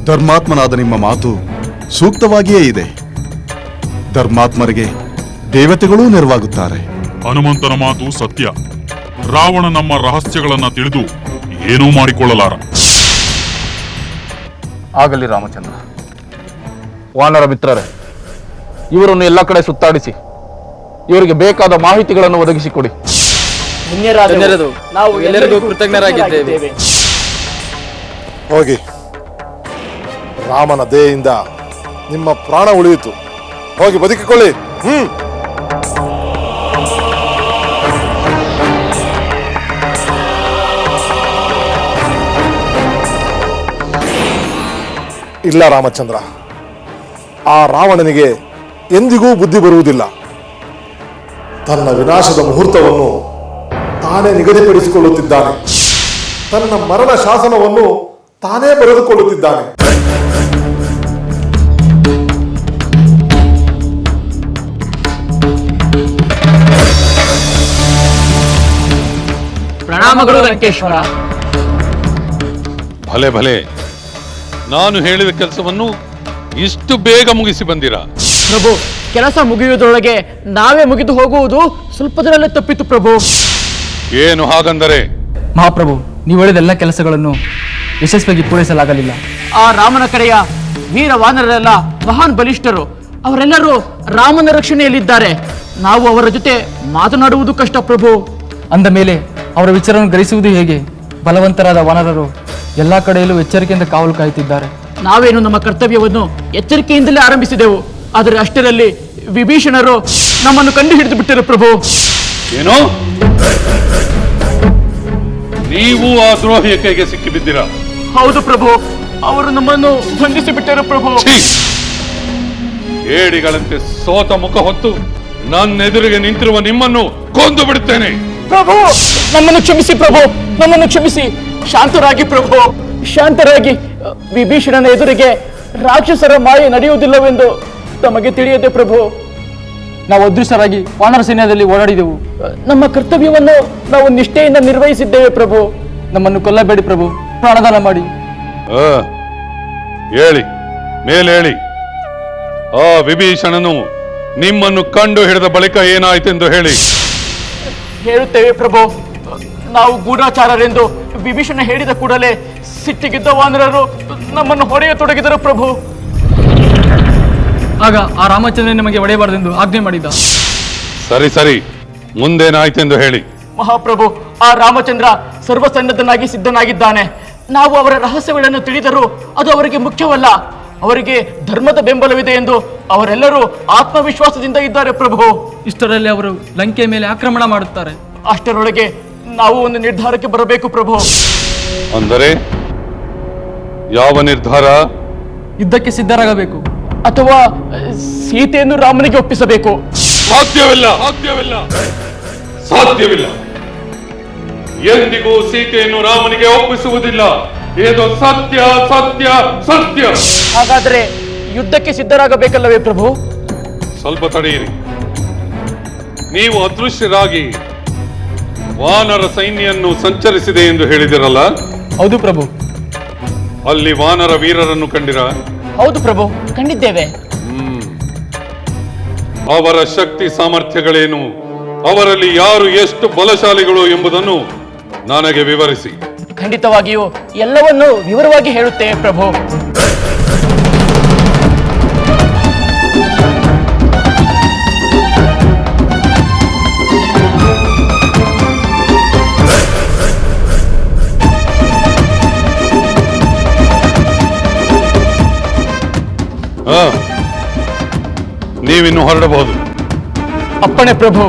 ಧರ್ಮಾತ್ಮನಾದ ನಿಮ್ಮ ಮಾತು ಸೂಕ್ತವಾಗಿಯೇ ಇದೆ. ಧರ್ಮಾತ್ಮರಿಗೆ ದೇವತೆಗಳೂ ನೆರವಾಗುತ್ತಾರೆ. ಹನುಮಂತನ ಮಾತು ಸತ್ಯ. ರಾವಣ ನಮ್ಮ ರಹಸ್ಯಗಳನ್ನ ತಿಳಿದು ಏನೂ ಮಾಡಿಕೊಳ್ಳಲಾರ. ಆಗಲಿ ರಾಮಚಂದ್ರ. ವಾನರ ಮಿತ್ರರೇ, ಇವರನ್ನು ಎಲ್ಲ ಕಡೆ ಸುತ್ತಾಡಿಸಿ ಇವರಿಗೆ ಬೇಕಾದ ಮಾಹಿತಿಗಳನ್ನು ಒದಗಿಸಿಕೊಡಿ. ಧನ್ಯರಾದವು. ನಾವು ಎಲ್ಲರಿಗೂ ಕೃತಜ್ಞರಾಗಿದ್ದೇವೆ. ಹೋಗಿ, ರಾಮನ ದಯೆಯಿಂದ ನಿಮ್ಮ ಪ್ರಾಣ ಉಳಿಯಿತು. ಹೋಗಿ ಬದುಕಿಕೊಳ್ಳಿ. ಇಲ್ಲ ರಾಮಚಂದ್ರ, ಆ ರಾವಣನಿಗೆ ಎಂದಿಗೂ ಬುದ್ಧಿ ಬರುವುದಿಲ್ಲ. ತನ್ನ ವಿನಾಶದ ಮುಹೂರ್ತವನ್ನು ತಾನೇ ನಿಗದಿಪಡಿಸಿಕೊಳ್ಳುತ್ತಿದ್ದಾನೆ. ತನ್ನ ಮರಣ ಶಾಸನವನ್ನು ತಾನೇ ಬರೆದುಕೊಳ್ಳುತ್ತಿದ್ದಾನೆ. ಪ್ರಣಾಮಗಳು ಲಂಕೇಶ್ವರ. ಭಲೆ ಭಲೆ, ನಾನು ಹೇಳಿದ ಕೆಲಸವನ್ನು ಇಷ್ಟು ಬೇಗ ಮುಗಿಸಿ ಬಂದಿರಾ? ಪ್ರಭು, ಕೆಲಸ ಮುಗಿಯುವುದರೊಳಗೆ ನಾವೇ ಮುಗಿದು ಹೋಗುವುದು ಸ್ವಲ್ಪ ದಿನಲ್ಲೇ ತಪ್ಪಿತು ಪ್ರಭು. ಏನು ಹಾಗಂದರೆ? ಮಹಾಪ್ರಭು, ನೀವು ಹೇಳಿದ ಎಲ್ಲ ಕೆಲಸಗಳನ್ನು ಯಶಸ್ವಿಯಾಗಿ ಪೂರೈಸಲಾಗಲಿಲ್ಲ. ಆ ರಾಮನ ಕಡೆಯ ವೀರ ವಾನರರೆಲ್ಲ ಮಹಾನ್ ಬಲಿಷ್ಠರು. ಅವರೆಲ್ಲರೂ ರಾಮನ ರಕ್ಷಣೆಯಲ್ಲಿದ್ದಾರೆ. ನಾವು ಅವರ ಜೊತೆ ಮಾತನಾಡುವುದು ಕಷ್ಟ ಪ್ರಭು. ಅಂದ ಮೇಲೆ ಅವರ ವಿಚಾರವನ್ನು ಗ್ರಹಿಸುವುದು ಹೇಗೆ? ಬಲವಂತರಾದ ವಾನರರು ಎಲ್ಲಾ ಕಡೆಯಲ್ಲೂ ಎಚ್ಚರಿಕೆಯಿಂದ ಕಾವಲು ಕಾಯುತ್ತಿದ್ದಾರೆ. ನಾವೇನು ನಮ್ಮ ಕರ್ತವ್ಯವನ್ನು ಎಚ್ಚರಿಕೆಯಿಂದಲೇ ಆರಂಭಿಸಿದೆವು. ಆದರೆ ಅಷ್ಟರಲ್ಲಿ ವಿಭೀಷಣರು ನಮ್ಮನ್ನು ಕಂಡು ಹಿಡಿದು ಬಿಟ್ಟರು ಪ್ರಭು. ಏನೋ ನೀವು ಆ ದ್ರೋಹಿಯ ಕೈಗೆ ಸಿಕ್ಕಿಬಿದ್ದೀರಾ? ಹೌದು ಪ್ರಭು, ಅವರು ನಮ್ಮನ್ನು ಬಂಧಿಸಿ ಬಿಟ್ಟರು ಪ್ರಭು. ಏಡಿಗಳಂತೆ ಸೋತ ಮುಖ ಹೊತ್ತು ನನ್ನೆದುರಿಗೆ ನಿಂತಿರುವ ನಿಮ್ಮನ್ನು ಕೊಂದು ಬಿಡುತ್ತೇನೆ. ಪ್ರಭು, ನಮ್ಮನ್ನು ಕ್ಷಮಿಸಿ ಪ್ರಭು, ನಮ್ಮನ್ನು ಕ್ಷಮಿಸಿ. ಶಾಂತರಾಗಿ ಪ್ರಭು, ಶಾಂತರಾಗಿ. ವಿಭೀಷಣನ ಎದುರಿಗೆ ರಾಕ್ಷಸರ ಮಾಯೆ ನಡೆಯುವುದಿಲ್ಲವೆಂದು ತಮಗೆ ತಿಳಿಯದೆ ಪ್ರಭು. ನಾವು ಅದೃಷ್ಟರಾಗಿ ವಾನರ ಸೈನ್ಯದಲ್ಲಿ ಓಡಾಡಿದೆವು. ನಮ್ಮ ಕರ್ತವ್ಯವನ್ನು ನಾವು ನಿಷ್ಠೆಯಿಂದ ನಿರ್ವಹಿಸಿದ್ದೇವೆ ಪ್ರಭು. ನಮ್ಮನ್ನು ಕೊಲ್ಲಬೇಡಿ ಪ್ರಭು, ಪ್ರಾಣದಾನ ಮಾಡಿ. ಹೇಳಿ, ಮೇಲೆ ಹೇಳಿ. ಆ ವಿಭೀಷಣನು ನಿಮ್ಮನ್ನು ಕಂಡು ಹಿಡಿದ ಬಳಿಕ ಏನಾಯ್ತೆಂದು ಹೇಳಿ. ಹೇಳುತ್ತೇವೆ ಪ್ರಭು. ನಾವು ಗೂಢಾಚಾರರೆಂದು ವಿಭೀಷಣ ಹೇಳಿದ ಕೂಡಲೇ ಸಿಟ್ಟಿಗಿದ್ದ ವಾನರರು ನಮ್ಮನ್ನು ಹೊಡೆಯತೊಡಗಿದರು ಪ್ರಭು. ಆಗ ಆ ರಾಮಚಂದ್ರ ನಮಗೆ ಹೊಡೆಯಬಾರದೆಂದು ಆಜ್ಞೆ ಮಾಡಿದ. ಸರಿ ಸರಿ, ಮುಂದೇನಾಯ್ತೆಂದು ಹೇಳಿ. ಮಹಾಪ್ರಭು, ಆ ರಾಮಚಂದ್ರ ಸರ್ವಸನ್ನದ್ಧನಾಗಿ ಸಿದ್ಧನಾಗಿದ್ದಾನೆ. ನಾವು ಅವರ ರಹಸ್ಯಗಳನ್ನು ತಿಳಿದರೂ ಅದು ಅವರಿಗೆ ಮುಖ್ಯವಲ್ಲ. ಅವರಿಗೆ ಧರ್ಮದ ಬೆಂಬಲವಿದೆ ಎಂದು ಅವರೆಲ್ಲರೂ ಆತ್ಮವಿಶ್ವಾಸದಿಂದ ಇದ್ದಾರೆ ಪ್ರಭು. ಇಷ್ಟರಲ್ಲಿ ಅವರು ಲಂಕೆಯ ಮೇಲೆ ಆಕ್ರಮಣ ಮಾಡುತ್ತಾರೆ. ಅಷ್ಟರೊಳಗೆ ನಾವು ಒಂದು ನಿರ್ಧಾರಕ್ಕೆ ಬರಬೇಕು ಪ್ರಭು. ಅಂದರೆ ಯಾವ ನಿರ್ಧಾರ? ಯುದ್ಧಕ್ಕೆ ಸಿದ್ಧರಾಗಬೇಕು ಅಥವಾ ಸೀತೆಯನ್ನು ರಾಮನಿಗೆ ಒಪ್ಪಿಸಬೇಕು. ಸಾಧ್ಯವಿಲ್ಲ, ಸಾಧ್ಯವಿಲ್ಲ, ಸಾಧ್ಯವಿಲ್ಲ. ಎಂದಿಗೂ ಸೀತೆಯನ್ನು ರಾಮನಿಗೆ ಒಪ್ಪಿಸುವುದಿಲ್ಲ. ಇದು ಸತ್ಯ, ಸತ್ಯ, ಸತ್ಯ. ಹಾಗಾದರೆ ಯುದ್ಧಕ್ಕೆ ಸಿದ್ಧರಾಗಬೇಕಲ್ಲವೇ ಪ್ರಭು? ಸ್ವಲ್ಪ ತಡೆಯಿರಿ. ನೀವು ಅದೃಶ್ಯರಾಗಿ ವಾನರ ಸೈನ್ಯನ್ನು ಸಂಚರಿಸಿದೆ ಎಂದು ಹೇಳಿದಿರಲ್ಲ? ಹೌದು ಪ್ರಭು. ಅಲ್ಲಿ ವಾನರ ವೀರರನ್ನು ಕಂಡಿರ? ಹೌದು ಪ್ರಭು, ಕಂಡಿದ್ದೇವೆ. ಅವರ ಶಕ್ತಿ ಸಾಮರ್ಥ್ಯಗಳೇನು, ಅವರಲ್ಲಿ ಯಾರು ಎಷ್ಟು ಬಲಶಾಲಿಗಳು ಎಂಬುದನ್ನು ನನಗೆ ವಿವರಿಸಿ. ಖಂಡಿತವಾಗಿಯೂ ಎಲ್ಲವನ್ನೂ ವಿವರವಾಗಿ ಹೇಳುತ್ತೇವೆ ಪ್ರಭು. ನೀವಿನ್ನು ಹೊರಡಬಹುದು. ಅಪ್ಪಣೆ ಪ್ರಭು.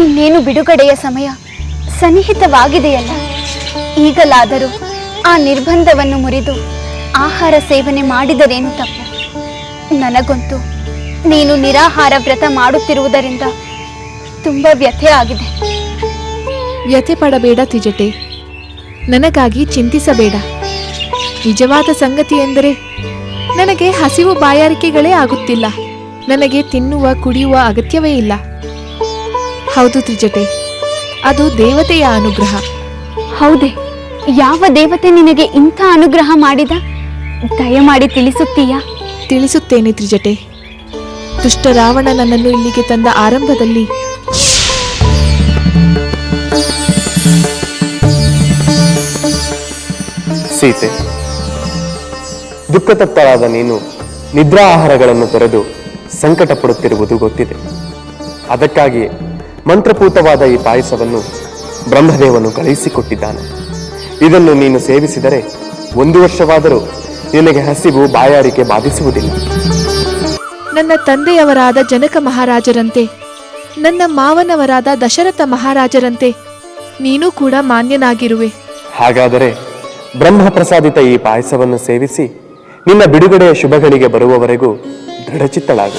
ಇನ್ನೇನು ಬಿಡುಗಡೆಯ ಸಮಯ ಸನ್ನಿಹಿತವಾಗಿದೆಯಲ್ಲ. ಈಗಲಾದರೂ ಆ ನಿರ್ಬಂಧವನ್ನು ಮುರಿದು ಆಹಾರ ಸೇವನೆ ಮಾಡಿದರೇನು ತಪ್ಪು? ನನಗಂತೂ ನೀನು ನಿರಾಹಾರ ವ್ರತ ಮಾಡುತ್ತಿರುವುದರಿಂದ ತುಂಬ ವ್ಯಥೆ ಆಗಿದೆ. ವ್ಯಥೆ ಪಡಬೇಡ ತ್ರಿಜಟೆ, ನನಗಾಗಿ ಚಿಂತಿಸಬೇಡ. ನಿಜವಾದ ಸಂಗತಿ ಎಂದರೆ ನನಗೆ ಹಸಿವು ಬಾಯಾರಿಕೆಗಳೇ ಆಗುತ್ತಿಲ್ಲ. ನನಗೆ ತಿನ್ನುವ ಕುಡಿಯುವ ಅಗತ್ಯವೇ ಇಲ್ಲ. ಹೌದು ತ್ರಿಜಟೆ, ಅದು ದೇವತೆಯ ಅನುಗ್ರಹ. ಹೌದೇ? ಯಾವ ದೇವತೆ ನಿನಗೆ ಇಂಥ ಅನುಗ್ರಹ ಮಾಡಿದ? ದಯಮಾಡಿ ತಿಳಿಸುತ್ತೀಯಾ? ತಿಳಿಸುತ್ತೇನೆ ತ್ರಿಜಟೆ. ದುಷ್ಟ ರಾವಣ ನನ್ನನ್ನು ಇಲ್ಲಿಗೆ ತಂದ ಆರಂಭದಲ್ಲಿ ಸೀತೆ, ದುಃಖತಪ್ತರಾದ ನೀನು ನಿದ್ರಾ ಆಹಾರಗಳನ್ನು ತೊರೆದು ಸಂಕಟ ಪಡುತ್ತಿರುವುದು ಗೊತ್ತಿದೆ. ಅದಕ್ಕಾಗಿಯೇ ಮಂತ್ರಪೂತವಾದ ಈ ಪಾಯಸವನ್ನು ಬ್ರಹ್ಮದೇವನು ಕಳುಹಿಸಿಕೊಟ್ಟಿದ್ದಾನೆ. ಇದನ್ನು ನೀನು ಸೇವಿಸಿದರೆ 1 ವರ್ಷವಾದರೂ ನಿನಗೆ ಹಸಿವು ಬಾಯಾರಿಕೆ ಬಾಧಿಸುವುದಿಲ್ಲ. ನನ್ನ ತಂದೆಯವರಾದ ಜನಕ ಮಹಾರಾಜರಂತೆ, ನನ್ನ ಮಾವನವರಾದ ದಶರಥ ಮಹಾರಾಜರಂತೆ ನೀನು ಕೂಡ ಮಾನ್ಯನಾಗಿರುವೆ. ಹಾಗಾದರೆ ಬ್ರಹ್ಮಪ್ರಸಾದಿತ ಈ ಪಾಯಸವನ್ನು ಸೇವಿಸಿ ನಿನ್ನ ಬಿಡುಗಡೆಯ ಶುಭಗಳಿಗೆ ಬರುವವರೆಗೂ ದೃಢಚಿತ್ತಳಾಗು.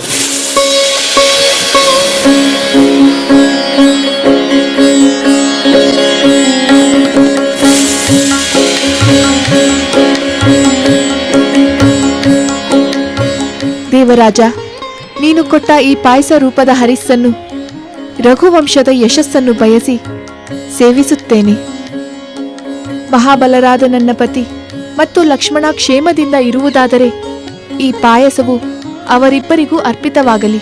ದೇವರಾಜ, ನೀನು ಕೊಟ್ಟ ಈ ಪಾಯಸ ರೂಪದ ಹರಿಸ್ಸನ್ನು ರಘುವಂಶದ ಯಶಸ್ಸನ್ನು ಬಯಸಿ ಸೇವಿಸುತ್ತೇನೆ. ಮಹಾಬಲರಾದ ನನ್ನ ಪತಿ ಮತ್ತು ಲಕ್ಷ್ಮಣ ಕ್ಷೇಮದಿಂದ ಇರುವುದಾದರೆ ಈ ಪಾಯಸವು ಅವರಿಬ್ಬರಿಗೂ ಅರ್ಪಿತವಾಗಲಿ.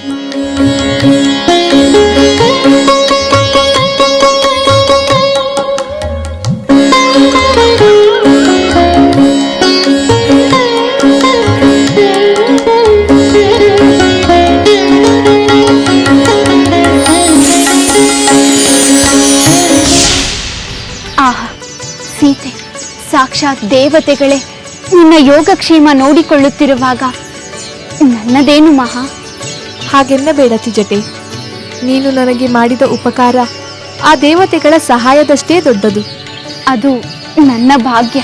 ಆಹಾ ಸೀತೆ, ಸಾಕ್ಷಾತ್ ದೇವತೆಗಳೇ ನಿನ್ನ ಯೋಗಕ್ಷೇಮ ನೋಡಿಕೊಳ್ಳುತ್ತಿರುವಾಗ ನನ್ನದೇನು ಮಹಾ? ಹಾಗೆನ್ನಬೇಡ ತ್ರಿಜಟೆ. ನೀನು ನನಗೆ ಮಾಡಿದ ಉಪಕಾರ ಆ ದೇವತೆಗಳ ಸಹಾಯದಷ್ಟೇ ದೊಡ್ಡದು. ಅದು ನನ್ನ ಭಾಗ್ಯ.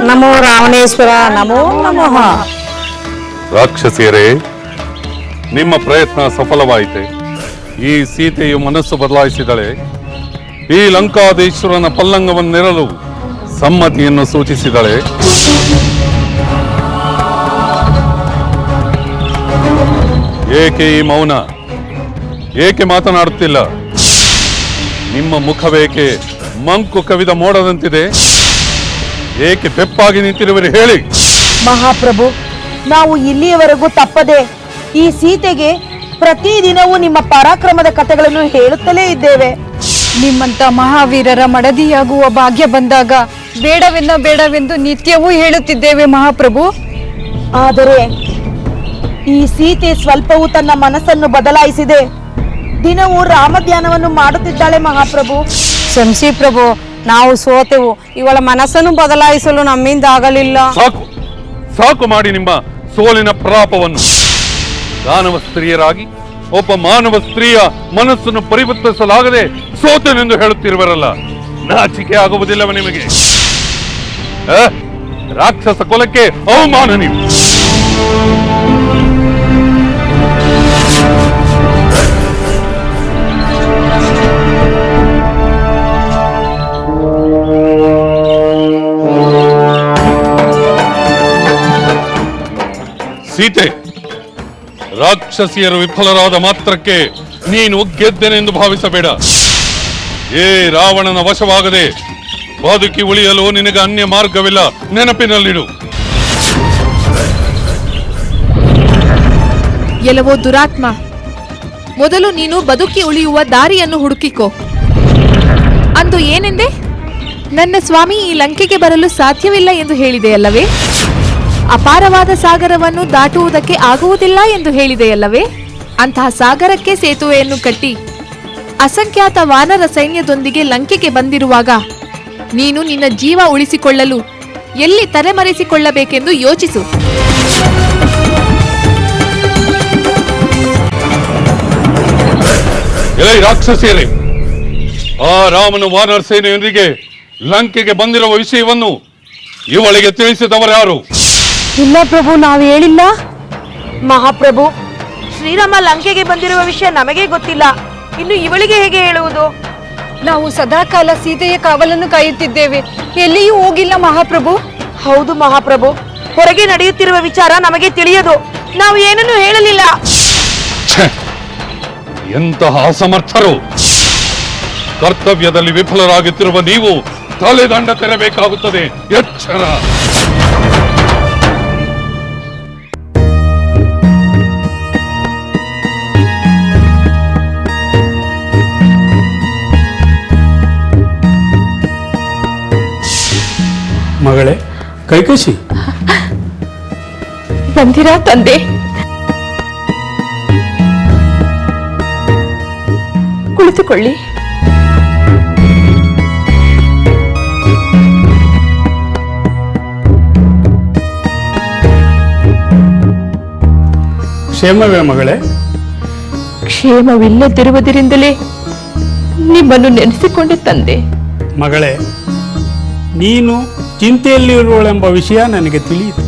ನಮೋ ರಾವಣೇಶ್ವರ, ನಮೋ ನಮಃ. ರಾಕ್ಷಸಿಯರೇ, ನಿಮ್ಮ ಪ್ರಯತ್ನ ಸಫಲವಾಯಿತೆ. ಈ ಸೀತೆಯು ಮನಸ್ಸು ಬದಲಾಯಿಸಿದಳೆ. ಈ ಲಂಕಾಧೀಶ್ವರನ ಪಲ್ಲಂಗವನ್ನೆರಲು ಸಮ್ಮತಿಯನ್ನು ಸೂಚಿಸಿದಳೆ. ಏಕೆ ಈ ಮೌನ? ಏಕೆ ಮಾತನಾಡುತ್ತಿಲ್ಲ? ನಿಮ್ಮ ಮುಖವೇಕೆ ಮಂಕು ಕವಿದ ಮೋಡದಂತಿದೆ? ಏಕೆ ಬೆಪ್ಪಾಗಿ ನಿಂತಿರುವಿರಿ ಹೇಳಿ? ಮಹಾಪ್ರಭು, ನಾವು ಇಲ್ಲಿಯವರೆಗೂ ತಪ್ಪದೆ ಈ ಸೀತೆಗೆ ಪ್ರತಿದಿನವೂ ನಿಮ್ಮ ಪರಾಕ್ರಮದ ಕಥೆಗಳನ್ನು ಹೇಳುತ್ತಲೇ ಇದ್ದೇವೆ. ನಿಮ್ಮಂತ ಮಹಾವೀರರ ಮಡದಿಯಾಗುವ ಭಾಗ್ಯ ಬಂದಾಗ ಬೇಡವೆಂದು ನಿತ್ಯವೂ ಹೇಳುತ್ತಿದ್ದೇವೆ ಮಹಾಪ್ರಭು. ಆದರೆ ಈ ಸೀತೆ ಸ್ವಲ್ಪವೂ ತನ್ನ ಮನಸ್ಸನ್ನು ಬದಲಾಯಿಸಿದೆ. ದಿನವೂ ರಾಮಧ್ಯಾನವನ್ನು ಮಾಡುತ್ತಿದ್ದಾಳೆ ಮಹಾಪ್ರಭು. ಶಂಸಿ ಪ್ರಭು, ನಾವು ಸೋತೆವು. ಇವಳ ಮನಸ್ಸನ್ನು ಬದಲಾಯಿಸಲು ನಮ್ಮಿಂದ ಆಗಲಿಲ್ಲ. ಸಾಕು ಸಾಕು ಮಾಡಿ ನಿಮ್ಮ ಸೋಲಿನ ಪ್ರಲಾಪವನ್ನು. ದಾನವ ಸ್ತ್ರೀಯರಾಗಿ ಒಬ್ಬ ಮಾನವ ಸ್ತ್ರೀಯ ಮನಸ್ಸನ್ನು ಪರಿವರ್ತಿಸಲಾಗದೆ ಸೋತೆನೆಂದು ಹೇಳುತ್ತಿರುವರಲ್ಲ, ನಾಚಿಕೆ ಆಗುವುದಿಲ್ಲವ ನಿಮಗೆ? ರಾಕ್ಷಸ ಕುಲಕ್ಕೆ ಅವಮಾನ ನೀವು. ಸೀತೆ, ರಾಕ್ಷಸಿಯರು ವಿಫಲರಾದ ಮಾತ್ರಕ್ಕೆ ನೀನು ಗೆದ್ದೆನೆಂದು ಭಾವಿಸಬೇಡ. ಏ ರಾವಣನ ವಶವಾಗದೆ ಬದುಕಿ ಉಳಿಯಲು ನಿನಗೆ ಅನ್ಯ ಮಾರ್ಗವಿಲ್ಲ, ನೆನಪಿನಲ್ಲಿಡು. ಎಲ್ಲವೋ ದುರಾತ್ಮ, ಮೊದಲು ನೀನು ಬದುಕಿ ಉಳಿಯುವ ದಾರಿಯನ್ನು ಹುಡುಕಿಕೋ. ಅಂದು ಏನೆಂದೆ? ನನ್ನ ಸ್ವಾಮಿ ಈ ಲಂಕೆಗೆ ಬರಲು ಸಾಧ್ಯವಿಲ್ಲ ಎಂದು ಹೇಳಿದೆಯಲ್ಲವೇ? ಅಪಾರವಾದ ಸಾಗರವನ್ನು ದಾಟುವುದಕ್ಕೆ ಆಗುವುದಿಲ್ಲ ಎಂದು ಹೇಳಿದೆಯಲ್ಲವೇ? ಅಂತಹ ಸಾಗರಕ್ಕೆ ಸೇತುವೆಯನ್ನು ಕಟ್ಟಿ ಅಸಂಖ್ಯಾತ ವಾನರ ಸೈನ್ಯದೊಂದಿಗೆ ಲಂಕೆಗೆ ಬಂದಿರುವಾಗ ನೀನು ನಿನ್ನ ಜೀವ ಉಳಿಸಿಕೊಳ್ಳಲು ಎಲ್ಲಿ ತಲೆಮರೆಸಿಕೊಳ್ಳಬೇಕೆಂದು ಯೋಚಿಸು. ಎಲೈ ರಾಕ್ಷಸಿಯರೇ, ಆ ರಾಮನ ವಾನರ ಸೇನೆಯೊಂದಿಗೆ ಲಂಕೆಗೆ ಬಂದಿರುವ ವಿಷಯವನ್ನು ಇವಳಿಗೆ ತಿಳಿಸಿದವರ್ಯಾರು? ಇಲ್ಲ ಪ್ರಭು, ನಾವು ಹೇಳಿಲ್ಲ. ಮಹಾಪ್ರಭು, ಶ್ರೀರಾಮ ಲಂಕೆಗೆ ಬಂದಿರುವ ವಿಷಯ ನಮಗೆ ಗೊತ್ತಿಲ್ಲ. ಇನ್ನು ಇವಳಿಗೆ ಹೇಗೆ ಹೇಳುವುದು? ನಾವು ಸದಾಕಾಲ ಸೀತೆಯ ಕಾವಲನ್ನು ಕಾಯುತ್ತಿದ್ದೇವೆ, ಎಲ್ಲಿಯೂ ಹೋಗಿಲ್ಲ ಮಹಾಪ್ರಭು. ಹೌದು ಮಹಾಪ್ರಭು, ಹೊರಗೆ ನಡೆಯುತ್ತಿರುವ ವಿಚಾರ ನಮಗೆ ತಿಳಿಯದು. ನಾವು ಏನನ್ನೂ ಹೇಳಲಿಲ್ಲ. ಎಂತಹ ಅಸಮರ್ಥರು! ಕರ್ತವ್ಯದಲ್ಲಿ ವಿಫಲರಾಗುತ್ತಿರುವ ನೀವು ತಲೆದಂಡ ತೆರಬೇಕಾಗುತ್ತದೆ. ಎಚ್ಚರ. ಮಗಳೇ ಕೈಕಸಿ, ಬಂದಿರಾ ತಂದೆ? ಕುಳಿತುಕೊಳ್ಳಿ. ಕ್ಷೇಮವೇ ಮಗಳೇ? ಕ್ಷೇಮವಿಲ್ಲದಿರುವುದರಿಂದಲೇ ನಿಮ್ಮನ್ನು ನೆನೆಸಿಕೊಂಡೆ ತಂದೆ. ಮಗಳೇ, ನೀನು ಚಿಂತೆಯಲ್ಲಿರುವಳೆಂಬ ವಿಷಯ ನನಗೆ ತಿಳಿಯಿತು.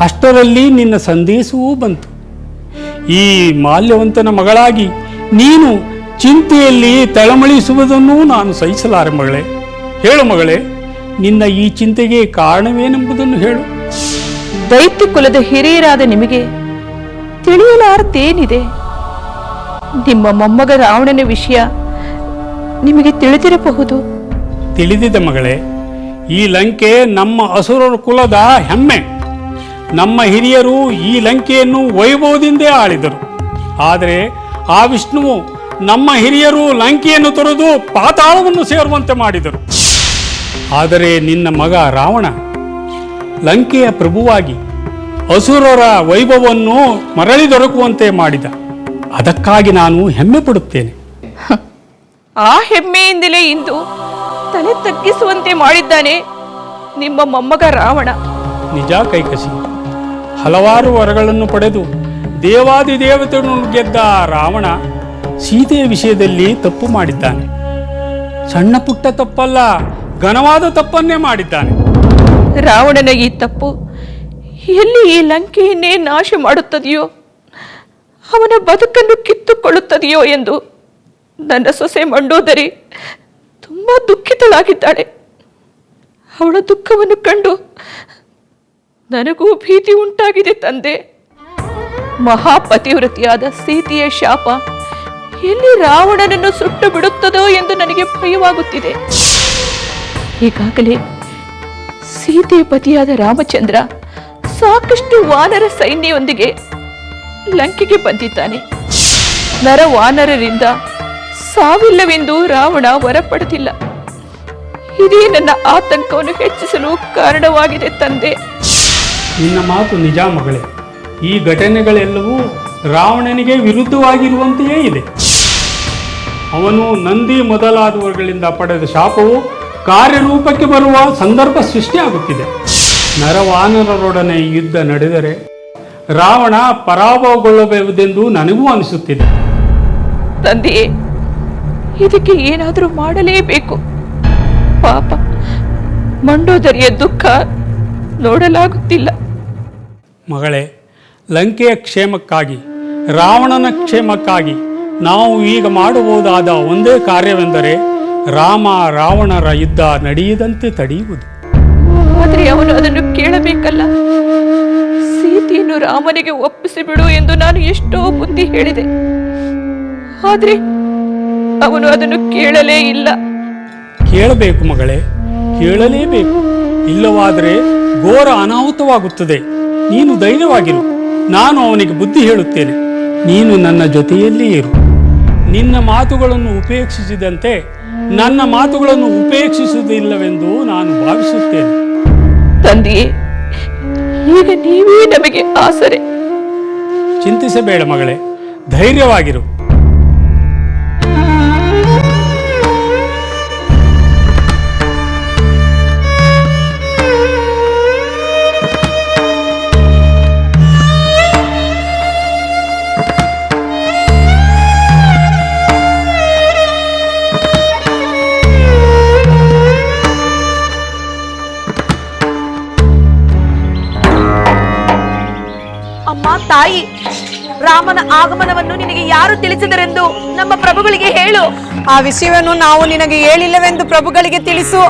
ಅಷ್ಟರಲ್ಲಿ ನಿನ್ನ ಸಂದೇಶವೂ ಬಂತು. ಈ ಮಾಲ್ಯವಂತನ ಮಗಳಾಗಿ ನೀನು ಚಿಂತೆಯಲ್ಲಿ ತಳಮಳಿಸುವುದನ್ನು ನಾನು ಸಹಿಸಲಾರೆ ಮಗಳೇ. ಹೇಳು ಮಗಳೇ, ನಿನ್ನ ಈ ಚಿಂತೆಗೆ ಕಾರಣವೇನೆಂಬುದನ್ನು ಹೇಳು. ದೈತ್ಯ ಕುಲದ ಹಿರಿಯರಾದ ನಿಮಗೆ ತಿಳಿಯಲಾರದೇನಿದೆ? ನಿಮ್ಮ ಮೊಮ್ಮಗ ರಾವಣನ ವಿಷಯ ನಿಮಗೆ ತಿಳಿದಿರಬಹುದು. ತಿಳಿದಿದೆ ಮಗಳೇ. ಈ ಲಂಕೆ ನಮ್ಮ ಅಸುರರ ಕುಲದ ಹೆಮ್ಮೆ. ನಮ್ಮ ಹಿರಿಯರು ಈ ಲಂಕೆಯನ್ನು ವೈಭವದಿಂದೇ ಆಳಿದರು. ಆದರೆ ಆ ವಿಷ್ಣುವು ನಮ್ಮ ಹಿರಿಯರು ಲಂಕೆಯನ್ನು ತೊರೆದು ಪಾತಾಳವನ್ನು ಸೇರುವಂತೆ ಮಾಡಿದರು. ಆದರೆ ನಿನ್ನ ಮಗ ರಾವಣ ಲಂಕೆಯ ಪ್ರಭುವಾಗಿ ಅಸುರರ ವೈಭವವನ್ನು ಮರಳಿ ದೊರಕುವಂತೆ ಮಾಡಿದ. ಅದಕ್ಕಾಗಿ ನಾನು ಹೆಮ್ಮೆ ಪಡುತ್ತೇನೆ. ಆ ಹೆಮ್ಮೆಯಿಂದಲೇ ಇಂದು ತಲೆ ತಗ್ಗಿಸುವಂತೆ ಮಾಡಿದ್ದಾನೆ ನಿಮ್ಮ ಮೊಮ್ಮಗ ರಾವಣ. ನಿಜ ಕೈಕಸಿ, ಹಲವಾರು ವರಗಳನ್ನು ಪಡೆದು ದೇವಾದಿದೇವತೆಗಳನ್ನು ಗೆದ್ದ ರಾವಣ ಸೀತೆಯ ವಿಷಯದಲ್ಲಿ ತಪ್ಪು ಮಾಡಿದ್ದಾನೆ. ಸಣ್ಣ ಪುಟ್ಟ ತಪ್ಪಲ್ಲ, ಘನವಾದ ತಪ್ಪನ್ನೇ ಮಾಡಿದ್ದಾನೆ. ರಾವಣನ ಈ ತಪ್ಪು ಎಲ್ಲಿ ಈ ಲಂಕೆಯನ್ನೇ ನಾಶ ಮಾಡುತ್ತದೆಯೋ, ಅವನ ಬದುಕನ್ನು ಕಿತ್ತುಕೊಳ್ಳುತ್ತದೆಯೋ ಎಂದು ನನ್ನ ಸೊಸೆ ಮಂಡೋದರಿ ತುಂಬಾ ದುಃಖಿತಳಾಗಿದ್ದಾಳೆ. ಅವಳ ದುಃಖವನ್ನು ಕಂಡು ನನಗೂ ಭೀತಿ ಉಂಟಾಗಿದೆ ತಂದೆ. ಮಹಾಪತಿವ್ರತಿಯಾದ ಸೀತೆಯ ಶಾಪ ಎಲ್ಲಿ ರಾವಣನನ್ನು ಸುಟ್ಟು ಬಿಡುತ್ತದೋ ಎಂದು ನನಗೆ ಭಯವಾಗುತ್ತಿದೆ. ಈಗಾಗಲೇ ಸೀತೆಯ ಪತಿಯಾದ ರಾಮಚಂದ್ರ ಸಾಕಷ್ಟು ವಾನರ ಸೈನ್ಯವೊಂದಿಗೆ ಲಂಕೆಗೆ ಬಂದಿದ್ದಾನೆ. ನರವಾನರರಿಂದ ಸಾವಿಲ್ಲವೆಂದು ರಾವಣ ವರ ಪಡೆದಿಲ್ಲ. ಇದೇ ನನ್ನ ಆತಂಕವನ್ನು ಹೆಚ್ಚಿಸಲು ಕಾರಣವಾಗಿದೆ ತಂದೆ. ನಿನ್ನ ಮಾತು ನಿಜ ಮಗಳೇ. ಈ ಘಟನೆಗಳೆಲ್ಲವೂ ರಾವಣನಿಗೆ ವಿರುದ್ಧವಾಗಿರುವಂತೆಯೇ ಇದೆ. ಅವನು ನಂದಿ ಮೊದಲಾದವರುಗಳಿಂದ ಪಡೆದ ಶಾಪವು ಕಾರ್ಯರೂಪಕ್ಕೆ ಬರುವ ಸಂದರ್ಭ ಸೃಷ್ಟಿಯಾಗುತ್ತಿದೆ. ನರವಾನರರೊಡನೆ ಯುದ್ಧ ನಡೆದರೆ ರಾವಣ ಪರಾಭವಗೊಳ್ಳಬಹುದೆಂದು ನನಗೂ ಅನಿಸುತ್ತಿದೆ. ತಂದೆಯೇ, ಇದಕ್ಕೆ ಏನಾದರೂ ಮಾಡಲೇಬೇಕು. ಪಾಪ ಮಂಡೋದರಿಯ ದುಃಖ ನೋಡಲಾಗುತ್ತಿಲ್ಲ. ಮಗಳೇ, ಲಂಕೆಯ ಕ್ಷೇಮಕ್ಕಾಗಿ, ರಾವಣನ ಕ್ಷೇಮಕ್ಕಾಗಿ ನಾವು ಈಗ ಮಾಡಬಹುದಾದ ಒಂದೇ ಕಾರ್ಯವೆಂದರೆ ರಾಮ ರಾವಣರ ಯುದ್ಧ ನಡೆಯದಂತೆ ತಡೆಯುವುದು. ಆದರೆ ಅವನು ಅದನ್ನು ಕೇಳಬೇಕಲ್ಲ. ಸೀತೆಯನ್ನು ರಾಮನಿಗೆ ಒಪ್ಪಿಸಿಬಿಡು ಎಂದು ನಾನು ಎಷ್ಟೋ ಬುದ್ಧಿ ಹೇಳಿದೆ. ಆದರೆ ಅವನು ಅದನ್ನು ಕೇಳಲೇ ಇಲ್ಲ. ಕೇಳಬೇಕು ಮಗಳೇ, ಕೇಳಲೇಬೇಕು. ಇಲ್ಲವಾದರೆ ಘೋರ ಅನಾಹುತವಾಗುತ್ತದೆ. ನೀನು ಧೈರ್ಯವಾಗಿರು. ನಾನು ಅವನಿಗೆ ಬುದ್ಧಿ ಹೇಳುತ್ತೇನೆ. ನೀನು ನನ್ನ ಜೊತೆಯಲ್ಲೇ ಇರು. ನಿನ್ನ ಮಾತುಗಳನ್ನು ಉಪೇಕ್ಷಿಸಿದಂತೆ ನನ್ನ ಮಾತುಗಳನ್ನು ಉಪೇಕ್ಷಿಸುವುದಿಲ್ಲವೆಂದು ನಾನು ಭಾವಿಸುತ್ತೇನೆ. ತಂದೆಯೇ, ಈಗ ನೀವೇ ನಮಗೆ ಆಸರೆ. ಚಿಂತಿಸಬೇಡ ಮಗಳೇ, ಧೈರ್ಯವಾಗಿರು. ಅಮ್ಮ ತಾಯಿ, ರಾಮನ ಆಗಮನವನ್ನು ನಿನಗೆ ಯಾರು ತಿಳಿಸಿದರೆಂದು ನಮ್ಮ ಪ್ರಭುಗಳಿಗೆ ಹೇಳು. ಆ ವಿಷಯವನ್ನು ನಾವು ನಿನಗೆ ಹೇಳಿಲ್ಲವೆಂದು ಪ್ರಭುಗಳಿಗೆ ತಿಳಿಸು.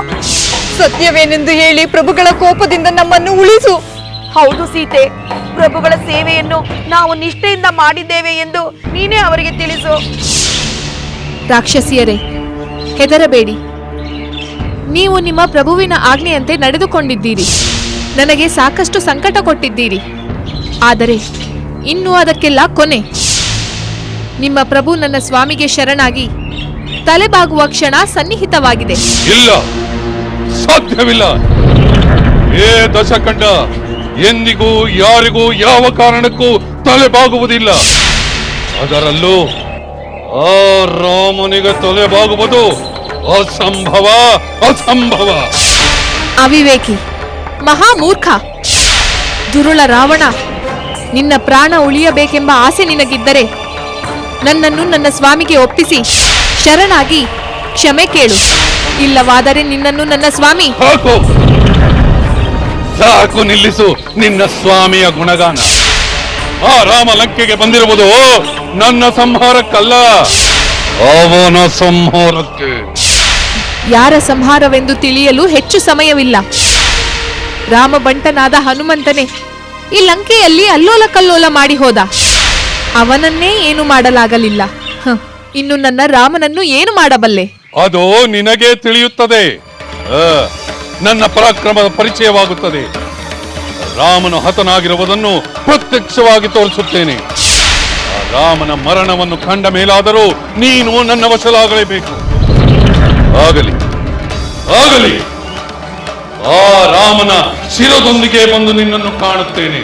ಸತ್ಯವೇನೆಂದು ಹೇಳಿ ಪ್ರಭುಗಳ ಕೋಪದಿಂದ ನಮ್ಮನ್ನು ಉಳಿಸು. ಹೌದು ಸೀತೆ, ಪ್ರಭುಗಳ ಸೇವೆಯನ್ನು ನಾವು ನಿಷ್ಠೆಯಿಂದ ಮಾಡಿದ್ದೇವೆ ಎಂದು ನೀನೇ ಅವರಿಗೆ ತಿಳಿಸು. ರಾಕ್ಷಸಿಯರೇ, ಹೆದರಬೇಡಿ. ನೀವು ನಿಮ್ಮ ಪ್ರಭುವಿನ ಆಜ್ಞೆಯಂತೆ ನಡೆದುಕೊಂಡಿದ್ದೀರಿ. ನನಗೆ ಸಾಕಷ್ಟು ಸಂಕಟ ಕೊಟ್ಟಿದ್ದೀರಿ. ಆದರೆ ಇನ್ನು ಅದಕ್ಕೆಲ್ಲ ಕೊನೆ. ನಿಮ್ಮ ಪ್ರಭು ನನ್ನ ಸ್ವಾಮಿಗೆ ಶರಣಾಗಿ ತಲೆಬಾಗುವ ಕ್ಷಣ ಸನ್ನಿಹಿತವಾಗಿದೆ. ಇಲ್ಲ, ಸಾಧ್ಯವಿಲ್ಲ. ಏ ದಶಕಂಡ ಎಂದಿಗೂ ಯಾರಿಗೂ ಯಾವ ಕಾರಣಕ್ಕೂ ತಲೆಬಾಗುವುದಿಲ್ಲ. ಅದರಲ್ಲೂ ಆ ರಾಮನಿಗೆ ತಲೆಬಾಗುವುದು ಅಸಂಭವ, ಅಸಂಭವ. ಅವಿವೇಕಿ, ಮಹಾಮೂರ್ಖ, ದುರುಳ ರಾವಣ, ನಿನ್ನ ಪ್ರಾಣ ಉಳಿಯಬೇಕೆಂಬ ಆಸೆ ನಿನಗಿದ್ದರೆ ನನ್ನನ್ನು ನನ್ನ ಸ್ವಾಮಿಗೆ ಒಪ್ಪಿಸಿ ಶರಣಾಗಿ ಕ್ಷಮೆ ಕೇಳು. ಇಲ್ಲವಾದರೆ ನಿನ್ನನ್ನು ನನ್ನ ಸ್ವಾಮಿ... ಸಾಕು, ನಿಲ್ಲಿಸು ನಿನ್ನ ಸ್ವಾಮಿಯ ಗುಣಗಾನ. ಆ ರಾಮ ಲಂಕೆಗೆ ಬಂದಿರುವುದು ನನ್ನ ಸಂಹಾರಕ್ಕಲ್ಲ, ಅವನ ಸಂಹಾರಕ್ಕೆ. ಯಾರ ಸಂಹಾರವೆಂದು ತಿಳಿಯಲು ಹೆಚ್ಚು ಸಮಯವಿಲ್ಲ. ರಾಮಬಂಟನಾದ ಹನುಮಂತನೇ ಈ ಲಂಕೆಯಲ್ಲಿ ಅಲ್ಲೋಲ ಕಲ್ಲೋಲ ಮಾಡಿ ಹೋದ. ಅವನನ್ನೇ ಏನು ಮಾಡಲಾಗಲಿಲ್ಲ. ಇನ್ನು ನನ್ನ ರಾಮನನ್ನು ಏನು ಮಾಡಬಲ್ಲೆ? ಅದು ನಿನಗೆ ತಿಳಿಯುತ್ತದೆ. ನನ್ನ ಪರಾಕ್ರಮದ ಪರಿಚಯವಾಗುತ್ತದೆ. ರಾಮನು ಹತನಾಗಿರುವುದನ್ನು ಪ್ರತ್ಯಕ್ಷವಾಗಿ ತೋರಿಸುತ್ತೇನೆ. ರಾಮನ ಮರಣವನ್ನು ಕಂಡ ಮೇಲಾದರೂ ನೀನು ನನ್ನ ವಶಲಾಗಲೇಬೇಕು. ಆಗಲಿ ಆಗಲಿ, ಆ ರಾಮನ ಶಿರದೊಂದಿಗೆ ಬಂದು ನಿನ್ನನ್ನು ಕಾಣುತ್ತೇನೆ.